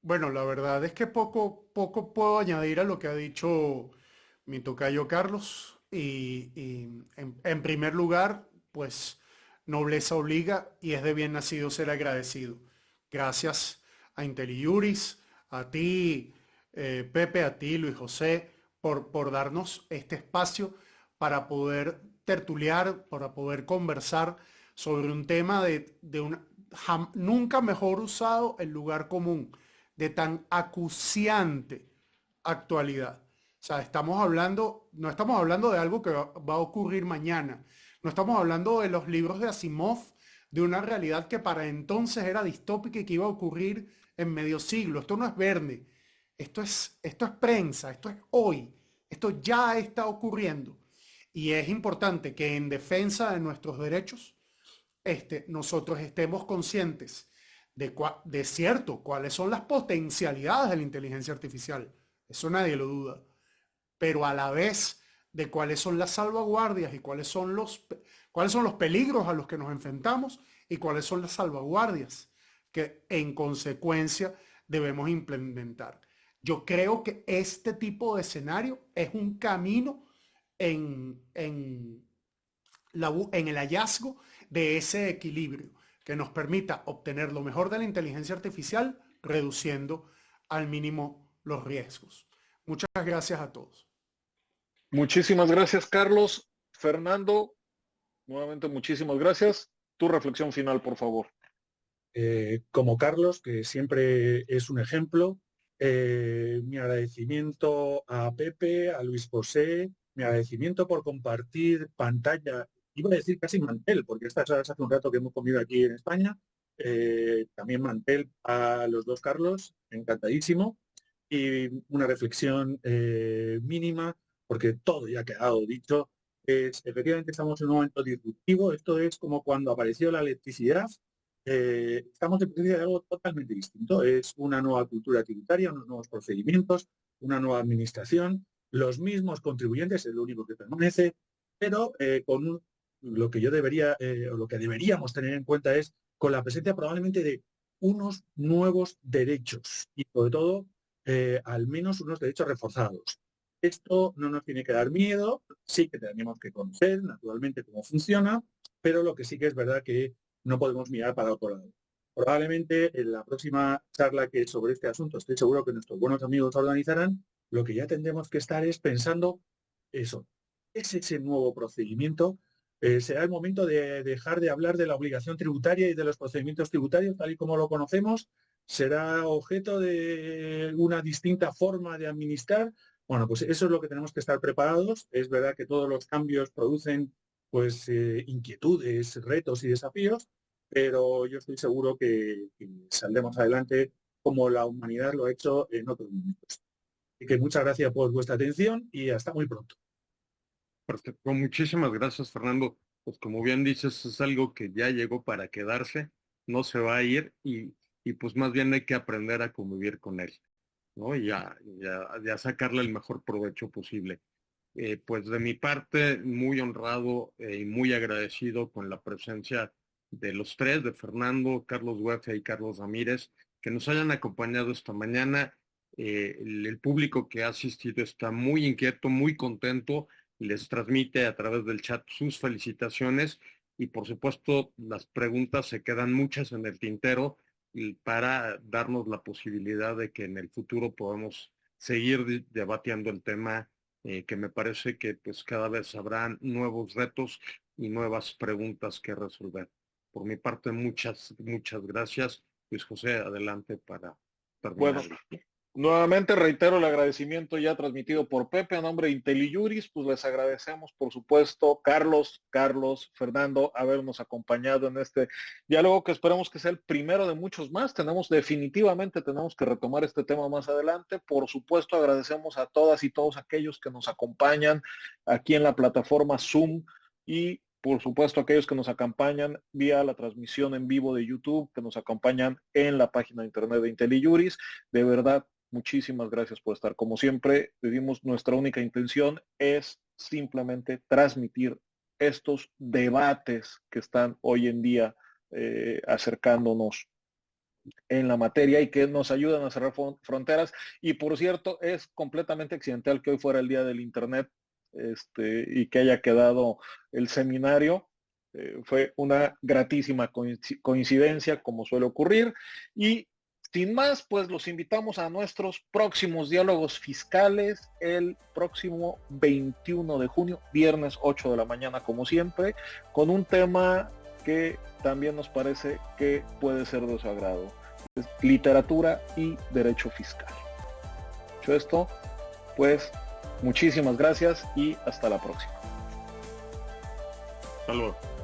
Speaker 5: Bueno, la verdad es que poco puedo añadir a lo que ha dicho mi tocayo Carlos. Y en primer lugar, pues nobleza obliga y es de bien nacido ser agradecido. Gracias a IntelliJuris, a ti, Pepe, a ti, Luis José, por darnos este espacio para poder tertuliar, para poder conversar sobre un tema nunca mejor usado, el lugar común, de tan acuciante actualidad. O sea, no estamos hablando de algo que va a ocurrir mañana. No estamos hablando de los libros de Asimov, de una realidad que para entonces era distópica y que iba a ocurrir en medio siglo. Esto no es Verne. Esto es prensa, esto es hoy. Esto ya está ocurriendo. Y es importante que en defensa de nuestros derechos, nosotros estemos conscientes de cierto cuáles son las potencialidades de la inteligencia artificial. Eso nadie lo duda. Pero a la vez de cuáles son las salvaguardias y cuáles son los peligros a los que nos enfrentamos y cuáles son las salvaguardias que en consecuencia debemos implementar. Yo creo que este tipo de escenario es un camino en el hallazgo de ese equilibrio que nos permita obtener lo mejor de la inteligencia artificial, reduciendo al mínimo los riesgos. Muchas gracias a todos.
Speaker 1: Muchísimas gracias, Carlos. Fernando, nuevamente muchísimas gracias. Tu reflexión final, por favor.
Speaker 4: Como Carlos, que siempre es un ejemplo, mi agradecimiento a Pepe, a Luis José, mi agradecimiento por compartir pantalla, iba a decir casi mantel, porque estas horas hace un rato que hemos comido aquí en España, también mantel a los dos Carlos, encantadísimo, y una reflexión mínima, porque todo ya ha quedado dicho, efectivamente estamos en un momento disruptivo. Esto es como cuando apareció la electricidad. Estamos en presencia de algo totalmente distinto. Es una nueva cultura tributaria, unos nuevos procedimientos, una nueva administración, los mismos contribuyentes, es lo único que permanece, pero lo que yo debería, o lo que deberíamos tener en cuenta es con la presencia probablemente de unos nuevos derechos y sobre todo al menos unos derechos reforzados. Esto no nos tiene que dar miedo, sí que tenemos que conocer naturalmente cómo funciona, pero lo que sí que es verdad que no podemos mirar para otro lado. Probablemente en la próxima charla que sobre este asunto estoy seguro que nuestros buenos amigos organizarán, lo que ya tendremos que estar es pensando eso. ¿Es ese nuevo procedimiento? ¿Será el momento de dejar de hablar de la obligación tributaria y de los procedimientos tributarios tal y como lo conocemos? ¿Será objeto de una distinta forma de administrar? Bueno, pues eso es lo que tenemos que estar preparados. Es verdad que todos los cambios producen pues inquietudes, retos y desafíos, pero yo estoy seguro que saldremos adelante como la humanidad lo ha hecho en otros momentos. Así que muchas gracias por vuestra atención y hasta muy pronto.
Speaker 2: Perfecto, muchísimas gracias, Fernando. Pues como bien dices, es algo que ya llegó para quedarse, no se va a ir y pues más bien hay que aprender a convivir con él, ¿no? Y a sacarle el mejor provecho posible. Pues de mi parte, muy honrado y muy agradecido con la presencia de los tres, de Fernando, Carlos Huefe y Carlos Ramírez, que nos hayan acompañado esta mañana. El público que ha asistido está muy inquieto, muy contento, les transmite a través del chat sus felicitaciones y por supuesto las preguntas se quedan muchas en el tintero y para darnos la posibilidad de que en el futuro podamos seguir debatiendo el tema, que me parece que pues cada vez habrán nuevos retos y nuevas preguntas que resolver. Por mi parte, muchas gracias. Luis José, adelante para
Speaker 1: Bueno,
Speaker 2: terminar.
Speaker 1: nuevamente reitero el agradecimiento ya transmitido por Pepe a nombre de IntelliJuris, pues les agradecemos, por supuesto, Carlos, Fernando, habernos acompañado en este diálogo que esperemos que sea el primero de muchos más. Definitivamente tenemos que retomar este tema más adelante. Por supuesto, agradecemos a todas y todos aquellos que nos acompañan aquí en la plataforma Zoom y por supuesto aquellos que nos acompañan vía la transmisión en vivo de YouTube, que nos acompañan en la página de internet de IntelliJuris. De verdad, muchísimas gracias por estar. Como siempre, decimos, nuestra única intención es simplemente transmitir estos debates que están hoy en día acercándonos en la materia y que nos ayudan a cerrar fronteras. Y por cierto, es completamente accidental que hoy fuera el día del Internet y que haya quedado el seminario. Fue una gratísima coincidencia, como suele ocurrir. Y sin más, pues los invitamos a nuestros próximos diálogos fiscales el próximo 21 de junio, viernes 8 de la mañana, como siempre, con un tema que también nos parece que puede ser de su agrado. Es literatura y derecho fiscal. Dicho esto, pues muchísimas gracias y hasta la próxima.
Speaker 2: Hasta luego.